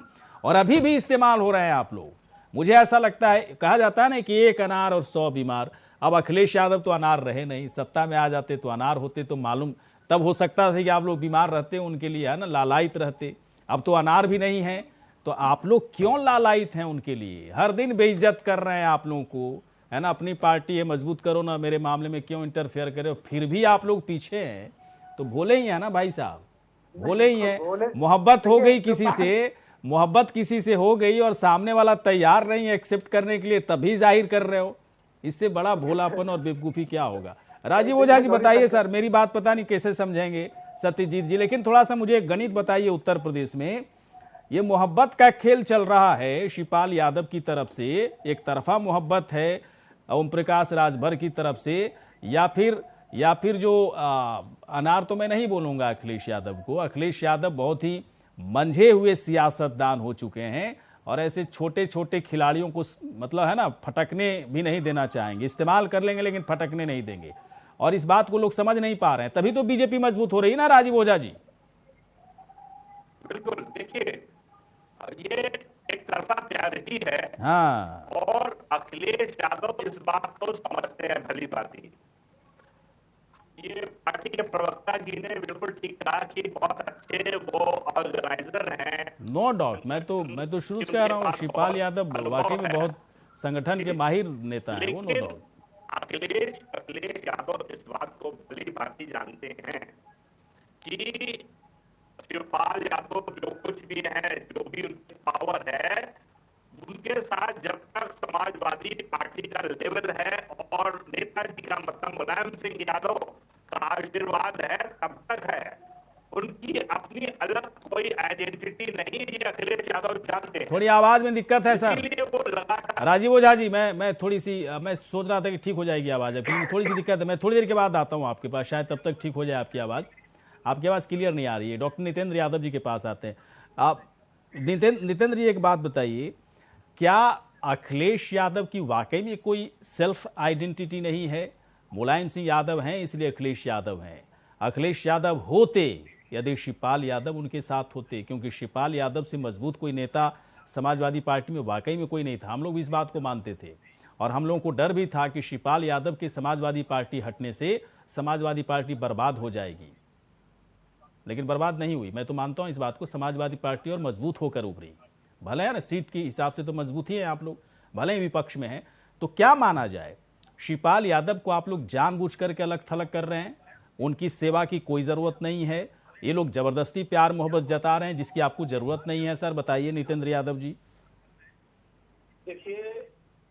और अभी भी इस्तेमाल हो रहे हैं आप लोग। मुझे ऐसा लगता है, कहा जाता है ना कि एक अनार और 100 बीमार। अब अखिलेश यादव तो अनार रहे नहीं, सत्ता में आ जाते तो अनार होते तो मालूम तब हो सकता था कि आप लोग बीमार रहते, उनके लिए है ना लालायित रहते। अब तो अनार भी नहीं है, तो आप लोग क्यों लालायित हैं उनके लिए? हर दिन बेइज्जत कर रहे हैं आप लोगों को, है ना। अपनी पार्टी है, मजबूत करो ना, मेरे मामले में क्यों इंटरफेयर करे? फिर भी आप लोग पीछे हैं, तो भोले ही है ना भाई साहब, भोले ही है। मोहब्बत हो गई किसी से, मोहब्बत किसी से हो गई और सामने वाला तैयार नहीं है एक्सेप्ट करने के लिए, तभी जाहिर कर रहे हो। इससे बड़ा भोलापन और बेवकूफ़ी क्या होगा? राजीव ओझा जी बताइए सर, मेरी बात पता नहीं कैसे समझेंगे सत्यजीत जी, लेकिन थोड़ा सा मुझे गणित बताइए। उत्तर प्रदेश में ये मोहब्बत का खेल चल रहा है शिवपाल यादव की तरफ से, एक तरफा मोहब्बत है ओम प्रकाश राजभर की तरफ से, या फिर जो अनार तो मैं नहीं बोलूँगा अखिलेश यादव को। अखिलेश यादव बहुत ही मंझे हुए सियासतदान हो चुके हैं और ऐसे छोटे छोटे खिलाड़ियों को मतलब है ना फटकने भी नहीं देना चाहेंगे। इस्तेमाल कर लेंगे लेकिन फटकने नहीं देंगे, और इस बात को लोग समझ नहीं पा रहे हैं। तभी तो बीजेपी मजबूत हो रही है ना राजीव ओझा जी। बिल्कुल, देखिए ये एक तरफा तैयारी है। हाँ, और अखिलेश यादव इस बात को समझते हैं भली भांति। ये पार्टी के प्रवक्ता जी ने बिल्कुल ठीक कहा कि बहुत अच्छे वो ऑर्गेनाइजर हैं। नो डाउट, मैं तो शुरू से कह रहा हूँ शिवपाल यादव वाकई में बहुत संगठन के माहिर नेता हैं वो, नो लेकिन डाउट। अखिलेश यादव इस बात को भली भांति जानते हैं कि शिवपाल यादव जो कुछ भी है, जो भी उनकी पावर है, उनके साथ जब तक समाजवादी पार्टी का लेवल है और नेताजी का मतलब मुलायम सिंह यादव का आशीर्वाद है तब तक है। उनकी अपनी अलग कोई आइडेंटिटी नहीं, ये अखिलेश यादव जानते हैं। थोड़ी आवाज में दिक्कत है सर इसीलिए वो लगातार। राजीव ओझा जी, मैं थोड़ी सी मैं सोच रहा था कि ठीक हो जाएगी आवाज, लेकिन थोड़ी सी दिक्कत है। मैं थोड़ी देर के बाद आता हूँ आपके पास, शायद तब तक ठीक हो जाए आपकी आवाज। आपकी आवाज क्लियर नहीं आ रही है। डॉक्टर नितेंद्र यादव जी के पास आते हैं। आप नितेंद्र जी एक बात बताइए, क्या अखिलेश यादव की वाकई में कोई सेल्फ आइडेंटिटी नहीं है? मुलायम सिंह यादव हैं इसलिए अखिलेश यादव हैं। अखिलेश यादव होते यदि शिवपाल यादव उनके साथ होते, क्योंकि शिवपाल यादव से मजबूत कोई नेता समाजवादी पार्टी में वाकई में कोई नहीं था। हम लोग इस बात को मानते थे और हम लोगों को डर भी था कि शिवपाल यादव के समाजवादी पार्टी हटने से समाजवादी पार्टी बर्बाद हो जाएगी, लेकिन बर्बाद नहीं हुई। मैं तो मानता हूं इस बात को, समाजवादी पार्टी और मजबूत होकर उभरी। भले है ना, सीट के हिसाब से तो मजबूत ही है आप लोग, भले ही विपक्ष में हैं। तो क्या माना जाए, शिवपाल यादव को आप लोग जानबूझ करके अलग थलग कर रहे हैं? उनकी सेवा की कोई ज़रूरत नहीं है, ये लोग ज़बरदस्ती प्यार मोहब्बत जता रहे हैं जिसकी आपको ज़रूरत नहीं है। सर बताइए नितेंद्र यादव जी। देखिए,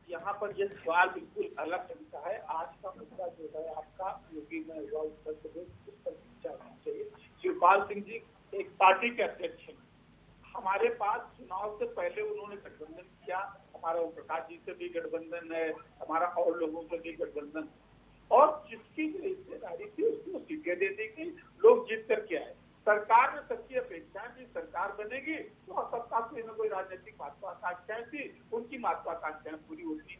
यहाँ पर ये सवाल बिल्कुल अलग तरीका है। आज का मुद्दा जो है आपका योगी में उत्तर प्रदेश, उस पर विचार होना चाहिए। शिवपाल सिंह जी एक पार्टी के अध्यक्ष हैं। हमारे पास चुनाव से पहले उन्होंने गठबंधन किया, हमारा ओम प्रकाश जी से भी गठबंधन है, हमारा और लोगों से भी गठबंधन, और जिसकी जो हिस्सेदारी थी उसको सीटें दे दी गई, लोग जीत करके आए। सरकार में सबकी अपेक्षाएं थी, सरकार बनेगी तो सबका कोई न कोई राजनीतिक महत्वाकांक्षाएं थी, उनकी महत्वाकांक्षाएं पूरी होती।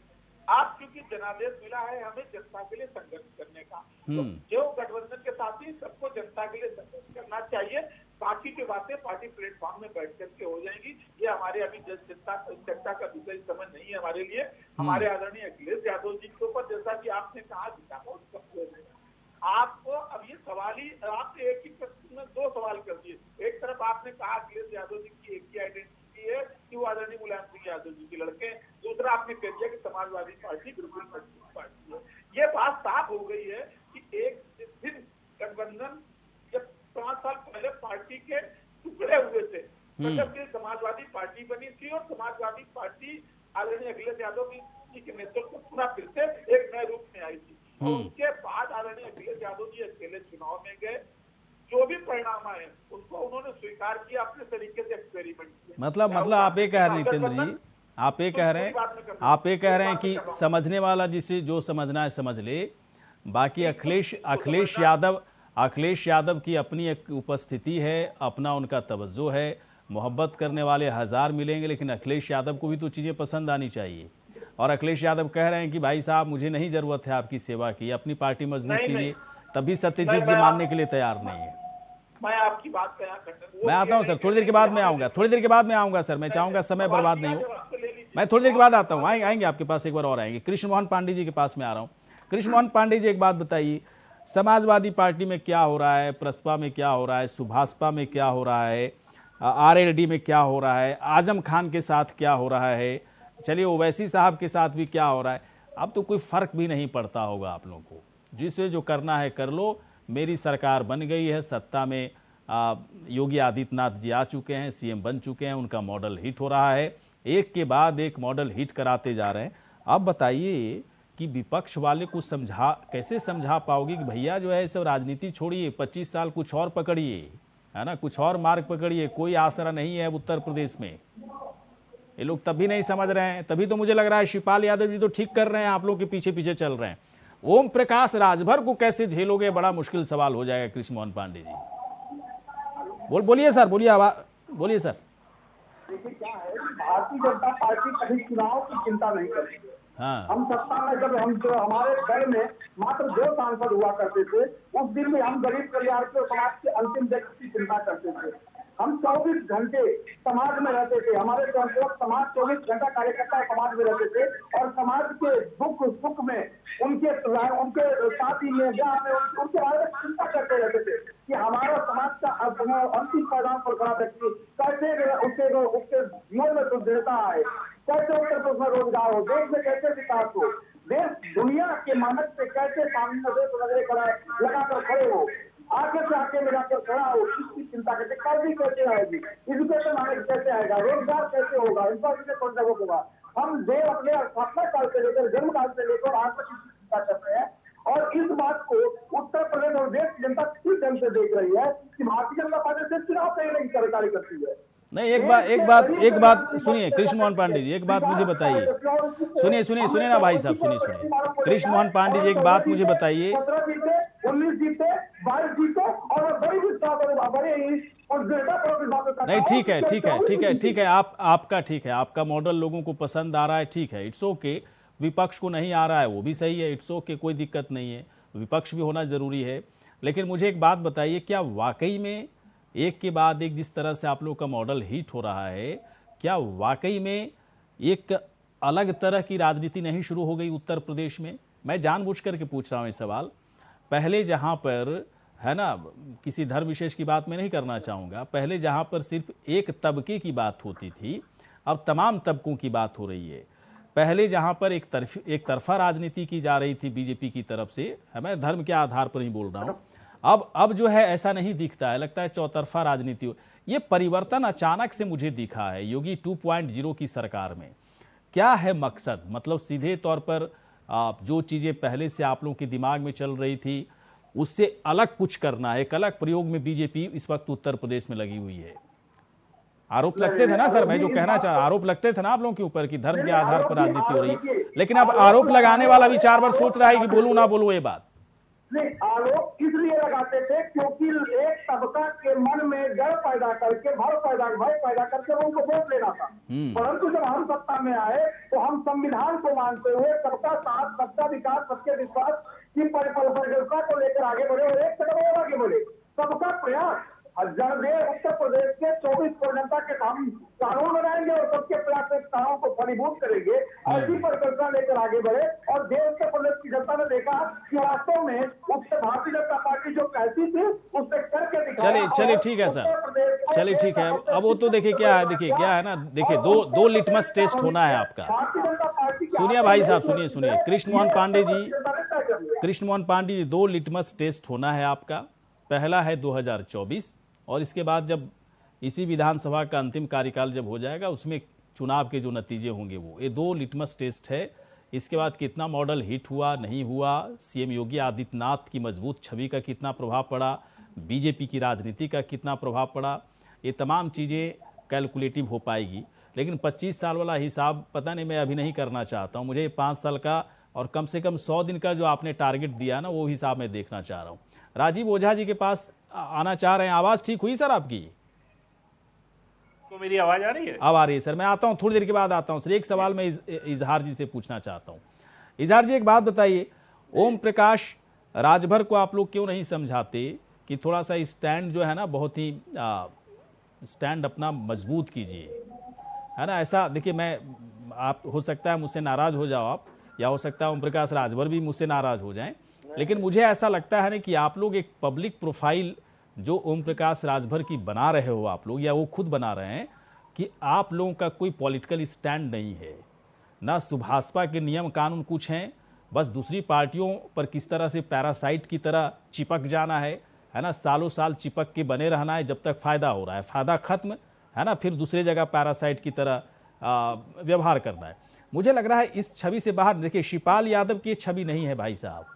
आप क्योंकि जनादेश मिला है हमें जनता के लिए संघर्ष करने का, तो जो गठबंधन के साथी सबको जनता के लिए संघर्ष करना चाहिए। बाकी की बातें पार्टी प्लेटफॉर्म में बैठ करके हो जाएंगी। ये हमारे अभी चर्चा का विषय समय नहीं है हमारे लिए। हमारे आदरणीय अखिलेश यादव जी के ऊपर जैसा कि आपने कहा आपको अब ये सवाल ही आपने एक ही प्रश्न में दो सवाल कर दिए। एक तरफ आपने कहा अखिलेश यादव जी की एक ही आइडेंटिटी है कि वो आदरणीय मुलायम सिंह यादव जी के लड़के, दूसरा आपने कह दिया कि समाजवादी पार्टी बिल्कुल मजबूत पार्टी है। ये बात साफ हो गई है कि एक दिन गठबंधन जब 5 साल पहले पार्टी के टुकड़े हुए थे, जब समाजवादी पार्टी बनी थी और समाजवादी पार्टी आदरणीय अखिलेश यादव की जी के नेतृत्व में पुनः फिर से एक नए रूप में आई थी। और उसके बाद आदरणीय अखिलेश यादव जी अकेले चुनाव में गए, जो भी परिणाम आए उनको उन्होंने स्वीकार किया, अपने तरीके से एक्सपेरिमेंट किया। मतलब आप ये कह रहे हैं नितेंद्र जी, आप ये कह रहे हैं कि समझने वाला जिसे जो समझना है समझ ले, बाकी अखिलेश यादव की अपनी एक उपस्थिति है, अपना उनका तवज्जो है, मोहब्बत करने वाले हज़ार मिलेंगे, लेकिन अखिलेश यादव को भी तो चीज़ें पसंद आनी चाहिए। और अखिलेश यादव कह रहे हैं कि भाई साहब मुझे नहीं ज़रूरत है आपकी सेवा की, अपनी पार्टी मजबूत कीजिए, तभी सत्यजीत जी मानने के लिए तैयार नहीं है। मैं आपकी बात का खंडन, मैं आता हूं सर, थोड़ी देर के बाद में आऊंगा, सर मैं चाहूंगा समय बर्बाद नहीं हो। मैं थोड़ी देर के बाद आता हूं, आएंगे आपके पास, एक बार और आएंगे। कृष्ण मोहन पांडे जी के पास में आ रहा हूं। कृष्ण मोहन पांडे जी, एक बात बताइए, समाजवादी पार्टी में क्या हो रहा है, प्रसपा में क्या हो रहा है, सुभाषपा में क्या हो रहा है, आरएलडी में क्या हो रहा है, आजम खान के साथ क्या हो रहा है, चलिए ओवैसी साहब के साथ भी क्या हो रहा है, अब तो कोई फर्क भी नहीं पड़ता होगा आप लोगों को, जिसे जो करना है कर लो। मेरी सरकार बन गई है, सत्ता में योगी आदित्यनाथ जी आ चुके हैं, सीएम बन चुके हैं, उनका मॉडल हिट हो रहा है, एक के बाद एक मॉडल हिट कराते जा रहे हैं। अब बताइए कि विपक्ष वाले को कैसे समझा पाओगे कि भैया जो है सब राजनीति छोड़िए, 25 साल कुछ और पकड़िए, है ना, कुछ और मार्ग पकड़िए, कोई आसरा नहीं है उत्तर प्रदेश में। ये लोग तभी नहीं समझ रहे हैं, तभी तो मुझे लग रहा है शिवपाल यादव जी तो ठीक कर रहे हैं, आप लोग के पीछे पीछे चल रहे हैं। ओम प्रकाश राजभर को कैसे झेलोगे, बड़ा मुश्किल सवाल हो जाएगा। कृष्ण मोहन पांडे जी बोलिए सर, बोलिए सर। देखिए क्या है, भारतीय जनता पार्टी कभी चुनाव की चिंता नहीं करती है। हाँ, हम सत्ता में जब हमारे दल में मात्र 2 सांसद हुआ करते थे, उस दिन में हम गरीब कल्याण के समाज के अंतिम व्यक्ति की चिंता करते थे। हम 24 घंटे समाज में रहते थे, हमारे स्वयंसेवक समाज 24 घंटा कार्यकर्ता समाज में रहते थे और समाज के दुख सुख में उनके साथ ही में उनके बारे में चिंता करते रहते थे कि हमारा समाज का अंतिम पैदान पर खड़ा व्यक्ति कैसे उसके जीवन में सुदृढ़ता आए, कैसे उत्तर प्रदेश में रोजगार हो, देश में कैसे विकास हो, देश दुनिया के मानक से कैसे सामने देश नजरे लगाकर खड़े हो, आगे से आगे में जाकर खड़ा हो, इसकी चिंता करते। कर्जी कैसे आएगी, एजुकेशन आगे कैसे आएगा, रोजगार कैसे होगा, इंफ्रास्ट्रक्चर कौन सा होगा। हम देश अपने स्थापना काल से लेकर जन्म काल से लेकर आज तक इसकी चिंता करते हैं और इस बात को उत्तर प्रदेश और देश की जनता किस ढंग से देख रही है कि भारतीय जनता पार्टी से चुनाव कहीं नहीं सरकारी करती है। नहीं, एक बात सुनिए कृष्ण मोहन पांडे जी, एक बात मुझे बताइए, सुनिए ना भाई साहब, सुनिए कृष्ण मोहन पांडे जी, एक बात मुझे बताइए। 17 जीते, 19 जीते, 22 जीते और बड़ी नहीं, ठीक है, आपका ठीक है, आपका मॉडल लोगों को पसंद आ रहा है, ठीक है, इट्स ओके। विपक्ष को नहीं आ रहा है, वो भी सही है, इट्स ओके, कोई दिक्कत नहीं है, विपक्ष भी होना जरूरी है। लेकिन मुझे एक बात बताइए, क्या वाकई में एक के बाद एक जिस तरह से आप लोग का मॉडल हिट हो रहा है, क्या वाकई में एक अलग तरह की राजनीति नहीं शुरू हो गई उत्तर प्रदेश में? मैं जानबूझ करके पूछ रहा हूँ ये सवाल। पहले जहाँ पर, है ना, किसी धर्म विशेष की बात मैं नहीं करना चाहूँगा, पहले जहाँ पर सिर्फ एक तबके की बात होती थी, अब तमाम तबकों की बात हो रही है। पहले जहाँ पर एक तरफा राजनीति की जा रही थी बीजेपी की तरफ से, मैं धर्म के आधार पर ही बोल रहा हूँ, अब जो है ऐसा नहीं दिखता है, लगता है चौतरफा राजनीति हो। ये परिवर्तन अचानक से मुझे दिखा है योगी 2.0 की सरकार में। क्या है मकसद? मतलब सीधे तौर पर जो चीज़ें पहले से आप लोगों के दिमाग में चल रही थी उससे अलग कुछ करना है, एक अलग प्रयोग में बीजेपी इस वक्त उत्तर प्रदेश में लगी हुई है। आरोप लगते थे ना सर, मैं जो कहना चाह, आरोप लगते थे ना आप लोगों के ऊपर कि धर्म के आधार पर राजनीति हो रही है, लेकिन अब आरोप लगाने वाला भी 4 बार सोच रहा है कि बोलूं ना बोलूं ये बात। नहीं, आरोप इसलिए लगाते थे क्योंकि एक तबका के मन में डर पैदा करके भय पैदा करके उनको वोट लेना था। परंतु जब हम सत्ता में आए तो हम संविधान को मानते हुए सबका साथ, सबका विकास, सबके विश्वास की परिकल्पना को लेकर आगे बढ़े और एक कदम और आगे बढ़े। सबका प्रयास उत्तर प्रदेश के 24 करोड़ जनता के हम कानून बनाएंगे और सबके प्रयास से कानून को फलीभूत करेंगे, ऐसी परिकल्पना लेकर आगे बढ़े। और देश उत्तर प्रदेश की जनता ने देखा कि वास्तव में उससे भारतीय जनता पार्टी जो कहती थी उससे करके दिखाया। चलिए ठीक है सर, चलिए ठीक है। अब वो तो देखिए क्या है ना, देखिए दो लिटमस टेस्ट होना है आपका। सुनिए भाई साहब, सुनिए कृष्ण मोहन पांडे जी, 2 लिटमस टेस्ट होना है आपका। पहला है 2024 और इसके बाद जब इसी विधानसभा का अंतिम कार्यकाल जब हो जाएगा उसमें चुनाव के जो नतीजे होंगे वो, ये 2 लिटमस टेस्ट है। इसके बाद कितना मॉडल हिट हुआ नहीं हुआ, सीएम योगी आदित्यनाथ की मजबूत छवि का कितना प्रभाव पड़ा, बीजेपी की राजनीति का कितना प्रभाव पड़ा, ये तमाम चीज़ें कैलकुलेटिव हो पाएगी। लेकिन 25 साल वाला हिसाब पता नहीं, मैं अभी नहीं करना चाहता हूँ। मुझे 5 साल का और कम से कम 100 दिन का जो आपने टारगेट दिया ना, वो हिसाब मैं देखना चाह रहा हूँ। राजीव ओझा जी के पास आना चाह रहे हैं। आवाज़ ठीक हुई सर आपकी? तो मेरी आवाज़ आ रही है? अब आ रही है सर। मैं आता हूँ, थोड़ी देर के बाद आता हूँ सर। एक सवाल मैं इजहार जी से पूछना चाहता हूँ। इजहार जी, एक बात बताइए, ओम प्रकाश राजभर को आप लोग क्यों नहीं समझाते कि थोड़ा सा स्टैंड जो है ना, बहुत ही स्टैंड अपना मजबूत कीजिए, है ना? ऐसा देखिए, मैं आप हो सकता है मुझसे नाराज़ हो जाओ आप, या हो सकता है ओम प्रकाश राजभर भी मुझसे नाराज़ हो जाएं, लेकिन मुझे ऐसा लगता है ना कि आप लोग एक पब्लिक प्रोफाइल जो ओम प्रकाश राजभर की बना रहे हो आप लोग, या वो खुद बना रहे हैं, कि आप लोगों का कोई पॉलिटिकल स्टैंड नहीं है, ना सुभाषपा के नियम कानून कुछ हैं, बस दूसरी पार्टियों पर किस तरह से पैरासाइट की तरह चिपक जाना है ना? सालों साल चिपक के बने रहना है जब तक फ़ायदा हो रहा है, फ़ायदा ख़त्म है ना, फिर दूसरे जगह पैरासाइट की तरह व्यवहार करना है। मुझे लग रहा है इस छवि से बाहर, देखिए शिवपाल यादव की छवि नहीं है भाई साहब,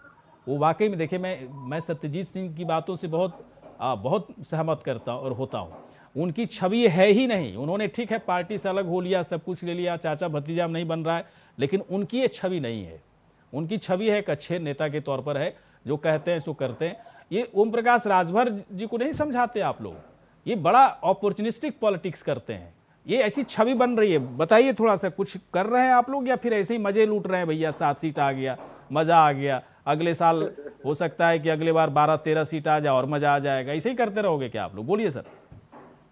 वो वाकई में देखिए, मैं सत्यजीत सिंह की बातों से बहुत सहमत करता हूँ और होता हूँ। उनकी छवि है ही नहीं। उन्होंने ठीक है पार्टी से अलग हो लिया, सब कुछ ले लिया, चाचा भतीजा नहीं बन रहा है, लेकिन उनकी ये छवि नहीं है। उनकी छवि है एक अच्छे नेता के तौर पर है, जो कहते हैं सो करते हैं। ये ओम प्रकाश राजभर जी को नहीं समझाते आप लोग? ये बड़ा अपॉर्चुनिस्टिक पॉलिटिक्स करते हैं, ये ऐसी छवि बन रही है। बताइए, थोड़ा सा कुछ कर रहे हैं आप लोग, या फिर ऐसे ही मजे लूट रहे हैं? भैया 7 सीट आ गया, मज़ा आ गया, अगले साल हो सकता है कि अगले बार 12-13 सीट आ जाए और मज़ा आ जाएगा, ऐसे ही करते रहोगे क्या आप लोग? बोलिए सर।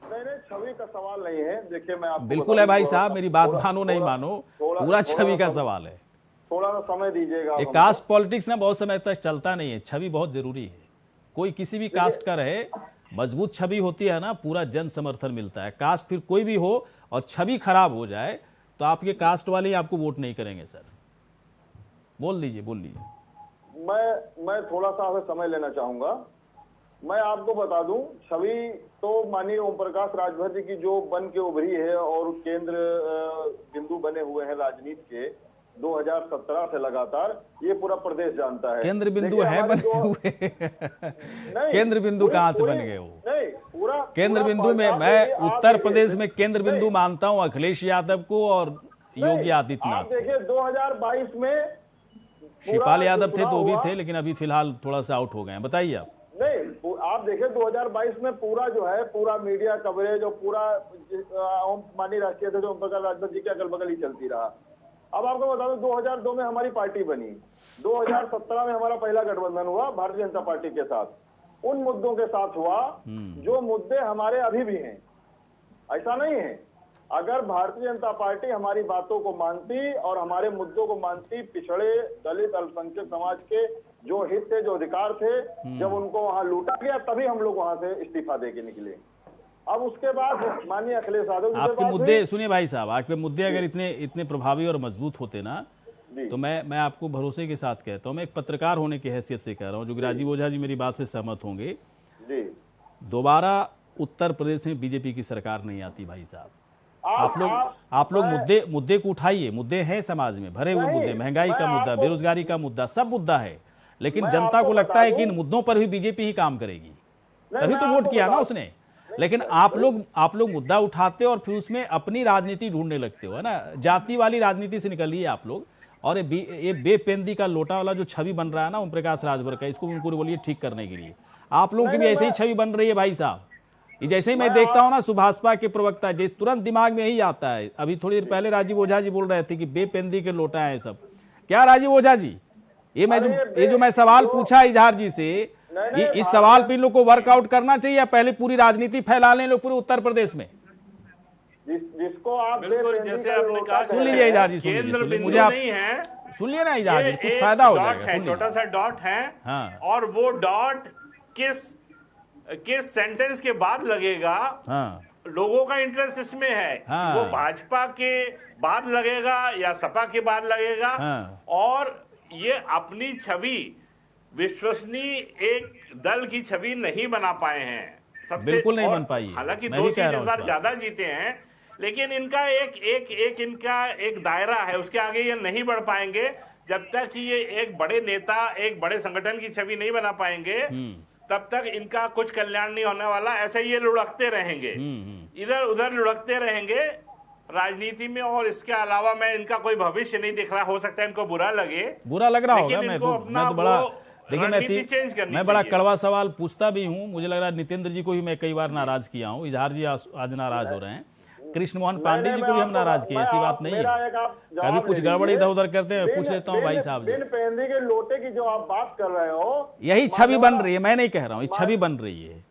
नहीं, छवि का सवाल नहीं है। देखिए, मैं आपको बिल्कुल है भाई साहब, मेरी बात मानो नहीं मानो, पूरा छवि का सवाल है। थोड़ा सा समय दीजिएगा। ये कास्ट पॉलिटिक्स ना बहुत समय तक चलता नहीं है, छवि बहुत जरूरी है। कोई किसी भी कास्ट का रहे, मजबूत छवि होती है ना, पूरा जन समर्थन मिलता है। कास्ट फिर कोई भी हो और छवि खराब हो जाए तो आपके कास्ट वाले ही आपको वोट नहीं करेंगे। सर बोल लीजिए। मैं थोड़ा सा आपसे समय लेना चाहूंगा। मैं आपको बता दूं, छवि तो माननीय ओम प्रकाश राजभर जी की जो बन के उभरी है और केंद्र बिंदु बने हुए हैं राजनीति के 2017 से लगातार, ये पूरा प्रदेश जानता है। केंद्र बिंदु है बने हुए केंद्र बिंदु कहाँ से बन गए वो? नहीं, पूरा केंद्र बिंदु में मैं उत्तर प्रदेश में केंद्र बिंदु मानता हूँ अखिलेश यादव को और योगी आदित्यनाथ। देखिए 2022 में शिवपाल यादव थे तो भी थे, लेकिन अभी फिलहाल थोड़ा सा आउट हो गए हैं। बताइए आप। नहीं, आप देखिए 2022 में पूरा जो है पूरा मीडिया कवरेज और पूरा माननीय राष्ट्रीय अध्यक्ष ओम प्रकाश राजभर जी के अगल बगल ही चलती रहा। अब आपको बता दूं 2002 में हमारी पार्टी बनी, 2017 में हमारा पहला गठबंधन हुआ भारतीय जनता पार्टी के साथ, उन मुद्दों के साथ हुआ जो मुद्दे हमारे अभी भी हैं। ऐसा नहीं है, अगर भारतीय जनता पार्टी हमारी बातों को मानती और हमारे मुद्दों को मानती, पिछड़े दलित अल्पसंख्यक समाज के जो हित थे, जो अधिकार थे, जब उनको वहां लूटा गया तभी हम लोग वहां से इस्तीफा देके निकले। अब उसके बाद माननीय अखिलेश यादव आपके मुद्दे सुनिए भाई साहब, आपके मुद्दे अगर इतने प्रभावी और मजबूत होते ना, तो मैं आपको भरोसे के साथ कहता हूँ, मैं एक पत्रकार होने की हैसियत से कह रहा हूँ, जो राजीव ओझा जी मेरी बात से सहमत होंगे जी, दोबारा उत्तर प्रदेश में बीजेपी की सरकार नहीं आती भाई साहब। आप लोग मुद्दे को उठाइए, मुद्दे हैं समाज में भरे हुए मुद्दे, महंगाई का मुद्दा, बेरोजगारी का मुद्दा, सब मुद्दा है, लेकिन जनता को लगता है कि इन मुद्दों पर भी बीजेपी ही काम करेगी, तभी तो वोट किया ना उसने। लेकिन आप लोग मुद्दा उठाते हो और फिर उसमें अपनी राजनीति ढूंढने लगते हो, है ना? जाति वाली राजनीति से निकलिए आप लोग। और ये बेपेंदी का लोटा वाला जो छवि बन रहा है ना ओम प्रकाश राजभर का, इसको उनको बोलिए ठीक करने के लिए। आप लोगों की भी ऐसे ही छवि बन रही है भाई साहब। ये जैसे ही मैं देखता हूँ ना सुभाषपा के प्रवक्ता, तुरंत दिमाग में यही आता है। अभी थोड़ी देर पहले राजीव ओझा जी बोल रहे थे कि बेपेंदी के लोटा है सब। क्या राजीव ओझा जी, ये जो मैं सवाल पूछा इजहार जी से, इस सवाल पे इन लोग को वर्कआउट करना चाहिए या पहले पूरी राजनीति फैला लें लोग पूरे उत्तर प्रदेश में? जिसको आप बिल्कुल जैसे आपने कहा, सुन लीजिए इजहार जी, केंद्र बिंदु नहीं है, सुन लिए ना इजहार जी, कुछ फायदा हो जाएगा। छोटा सा डॉट है, हाँ। और वो डॉट किस सेंटेंस के बाद लगेगा, हाँ। लोगों का इंटरेस्ट इसमें है। हाँ। वो भाजपा के बाद लगेगा या सपा के बाद लगेगा। हाँ। और ये अपनी छवि विश्वसनीय एक दल की छवि नहीं बना पाए हैं। बिल्कुल नहीं बन पाई है। हालांकि मैं 2 भी कह सीट रहा इस हूं बार इस बार। ज्यादा जीते हैं, लेकिन इनका एक इनका एक दायरा है, उसके आगे ये नहीं बढ़ पाएंगे जब तक कि ये एक बड़े नेता, एक बड़े संगठन की छवि नहीं बना पाएंगे, तब तक इनका कुछ कल्याण नहीं होने वाला। ऐसे ये लुढ़कते रहेंगे, इधर उधर लुढ़कते रहेंगे राजनीति में, और इसके अलावा मैं इनका कोई भविष्य नहीं दिख रहा। हो सकता है इनको बुरा लग रहा होगा। मैं तो बड़ा, देखिए मैं बड़ा कड़वा सवाल पूछता भी हूँ। मुझे लग रहा है नितेंद्र जी को भी मैं कई बार नाराज किया हूँ। इजहार जी आज नाराज हो रहे हैं, कृष्ण मोहन पांडे जी को भी हम नाराज किए, ऐसी बात नहीं है। कभी कुछ गड़बड़ इधर उधर करते हैं, पूछ लेता हूँ भाई साहब। बिन पेंदी के लोटे की जो आप बात कर रहे हो, यही छवि बन रही है, मैं नहीं कह रहा हूँ, ये छवि बन रही है।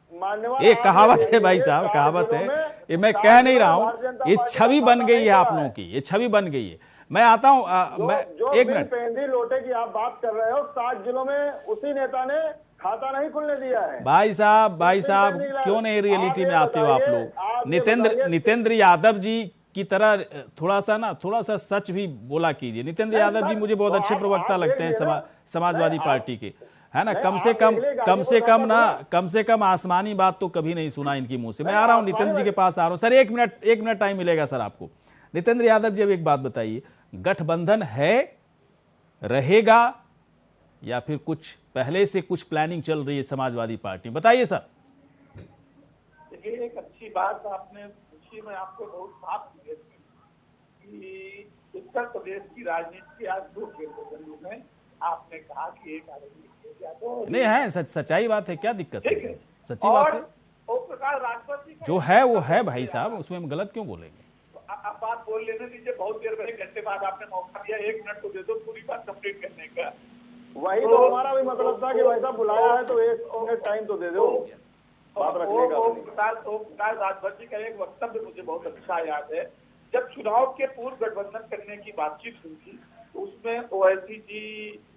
ये कहावत है भाई साहब, कहावत है, ये मैं कह नहीं रहा हूँ, ये छवि बन गई है आप लोगों की, ये छवि बन गई है। मैं आता हूँ, मैं एक मिनट। पेंदी लोटे की आप बात कर रहे हो, 7 जिलों में उसी नेता ने खाता नहीं खुलने दिया है। भाई साहब क्यों नहीं रियलिटी में आते हो आप लोग? नितेंद्र यादव जी की तरह थोड़ा सा सच भी बोला कीजिए। नितेंद्र यादव जी मुझे बहुत अच्छे प्रवक्ता लगते हैं समाजवादी पार्टी के, है ना। कम से कम आसमानी बात तो कभी नहीं सुना इनकी मुंह से। मैं आ रहा हूं नितेंद्र जी के पास, आ रहा हूं सर। एक मिनट टाइम मिलेगा सर आपको। नितेंद्र यादव जी अब एक बात बताइए, गठबंधन है, रहेगा, या फिर कुछ पहले से कुछ प्लानिंग चल रही है समाजवादी पार्टी? बताइए सर। देखिए, एक अच्छी बात आपने पूछी, मैं आपको बहुत साफ कि उत्तर प्रदेश की राजनीति आज 2 फेरबदल में। आपने कहा कि एक नहीं है, सच्चाई बात है, क्या दिक्कत है? सच्ची बात है, जो है वो है भाई साहब, उसमें हम गलत क्यों बोलेंगे? आप बात बोल लेने दीजिए, बहुत देर में 1 घंटे बाद आपने मौका दिया, 1 मिनट तो दे दो पूरी बात कंप्लीट करने का। वही तो हमारा भी मतलब था कि भाई साहब बुलाया है तो 1 मिनट टाइम तो दे दो बात रखने का। ओम प्रकाश राजभर जी का एक वक्तव्य मुझे बहुत अच्छा याद है। जब चुनाव के पूर्व गठबंधन करने की बातचीत हुई थी, तो उसमें ओवैसी जी,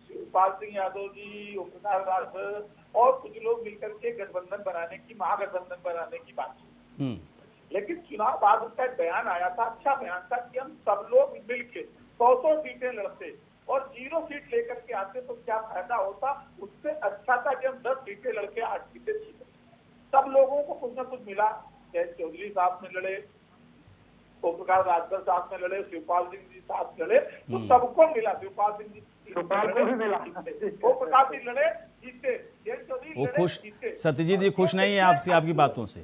शिवपाल सिंह यादव जी, ओम प्रकाश राजभर और कुछ लोग मिलकर के गठबंधन बनाने की, महागठबंधन बनाने की बातचीत। लेकिन चुनाव बाद उसका एक बयान आया था, अच्छा बयान था, कि हम सब लोग मिलकर 100 सीटें लड़ते और 0 सीट लेकर के आते तो क्या फायदा होता। उससे अच्छा था कि हम 10 सीटें लड़के 8 सीटें जीते। सब लोगों को कुछ न कुछ मिला, चाहे चौधरी साहब में लड़े, ओम प्रकाश राजभर साहब में लड़े, शिवपाल सिंह जी साहब लड़े, तो सबको मिला। शिवपाल सिंह जी ओम प्रकाश जी लड़े, जीते। वो खुश, सत्यजीत जी खुश नहीं है आपसे, आपकी बातों से?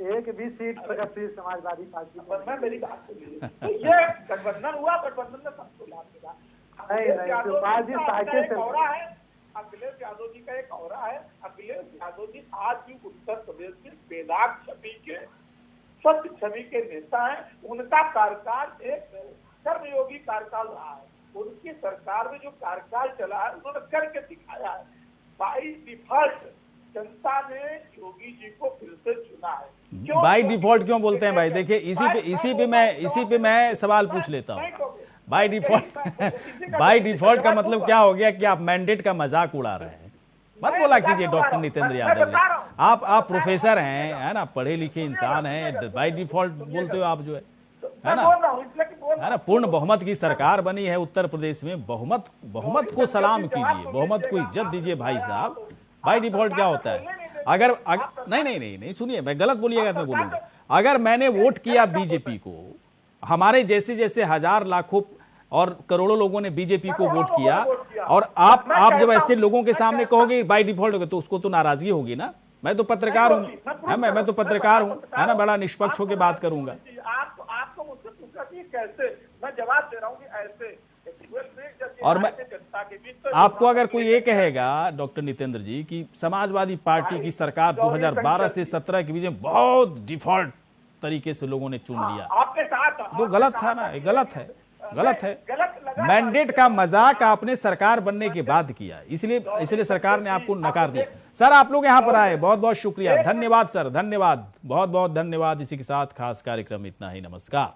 एक भी सीट प्रगतिशील समाजवादी पार्टी में मेरी बात सुनिए, तो ये गठबंधन हुआ, गठबंधन में सबको लाभ मिला। अखिलेश यादव जी का एक और है। अखिलेश यादव जी आज भी उत्तर प्रदेश में बेदाग छवि के, स्वच्छ छवि के नेता हैं। उनका कार्यकाल एक कर्मयोगी कार्यकाल रहा है। उनकी सरकार में जो कार्यकाल चला है, उन्होंने करके दिखाया है। बाई डिफॉल्ट जनता ने योगी जी को फिर से चुना है। बाई डिफॉल्ट क्यों बोलते हैं भाई? देखिए, इसी पे मैं सवाल पूछ लेता हूँ। बाई डिफॉल्ट का मतलब क्या हो गया कि आप मैंडेट का मजाक उड़ा रहे हैं? मत बोला कीजिए डॉक्टर नितेंद्र यादव जी, आप प्रोफेसर हैं, है ना, पढ़े लिखे इंसान हैं, बाई डिफॉल्ट बोलते हो आप, जो है ना। पूर्ण बहुमत की सरकार बनी है उत्तर प्रदेश में, बहुमत को सलाम कीजिए, बहुमत को इज्जत दीजिए भाई साहब। बाई डिफॉल्ट क्या होता है? अगर नहीं सुनिए, मैं गलत बोलिएगा तो मैं बोलूंगा। अगर मैंने वोट किया बीजेपी को, हमारे जैसे हजार लाखों और करोड़ों लोगों ने बीजेपी को वोट किया, और आप जब ऐसे लोगों के सामने कहोगे बाई डिफॉल्ट होगा, तो उसको तो नाराजगी होगी ना। मैं तो पत्रकार हूँ, मैं तो पत्रकार हूँ, है ना, बड़ा निष्पक्ष होकर बात करूंगा। आपको मुझसे पूछा कि कैसे, मैं जवाब दे रहा हूँ कि ऐसे। और मैं आपको अगर कोई ये कहेगा डॉक्टर नितेंद्र जी कि समाजवादी पार्टी की सरकार 2012 से 17 के बीच में बहुत डिफॉल्ट तरीके से लोगों ने चुन लिया, तो गलत था ना, गलत है। मैंडेट का मजाक आपने सरकार बनने के बाद किया, इसलिए सरकार ने आपको नकार दिया। सर, आप लोग यहाँ पर आए, बहुत बहुत शुक्रिया, धन्यवाद सर, धन्यवाद, बहुत बहुत धन्यवाद। इसी के साथ खास कार्यक्रम इतना ही, नमस्कार।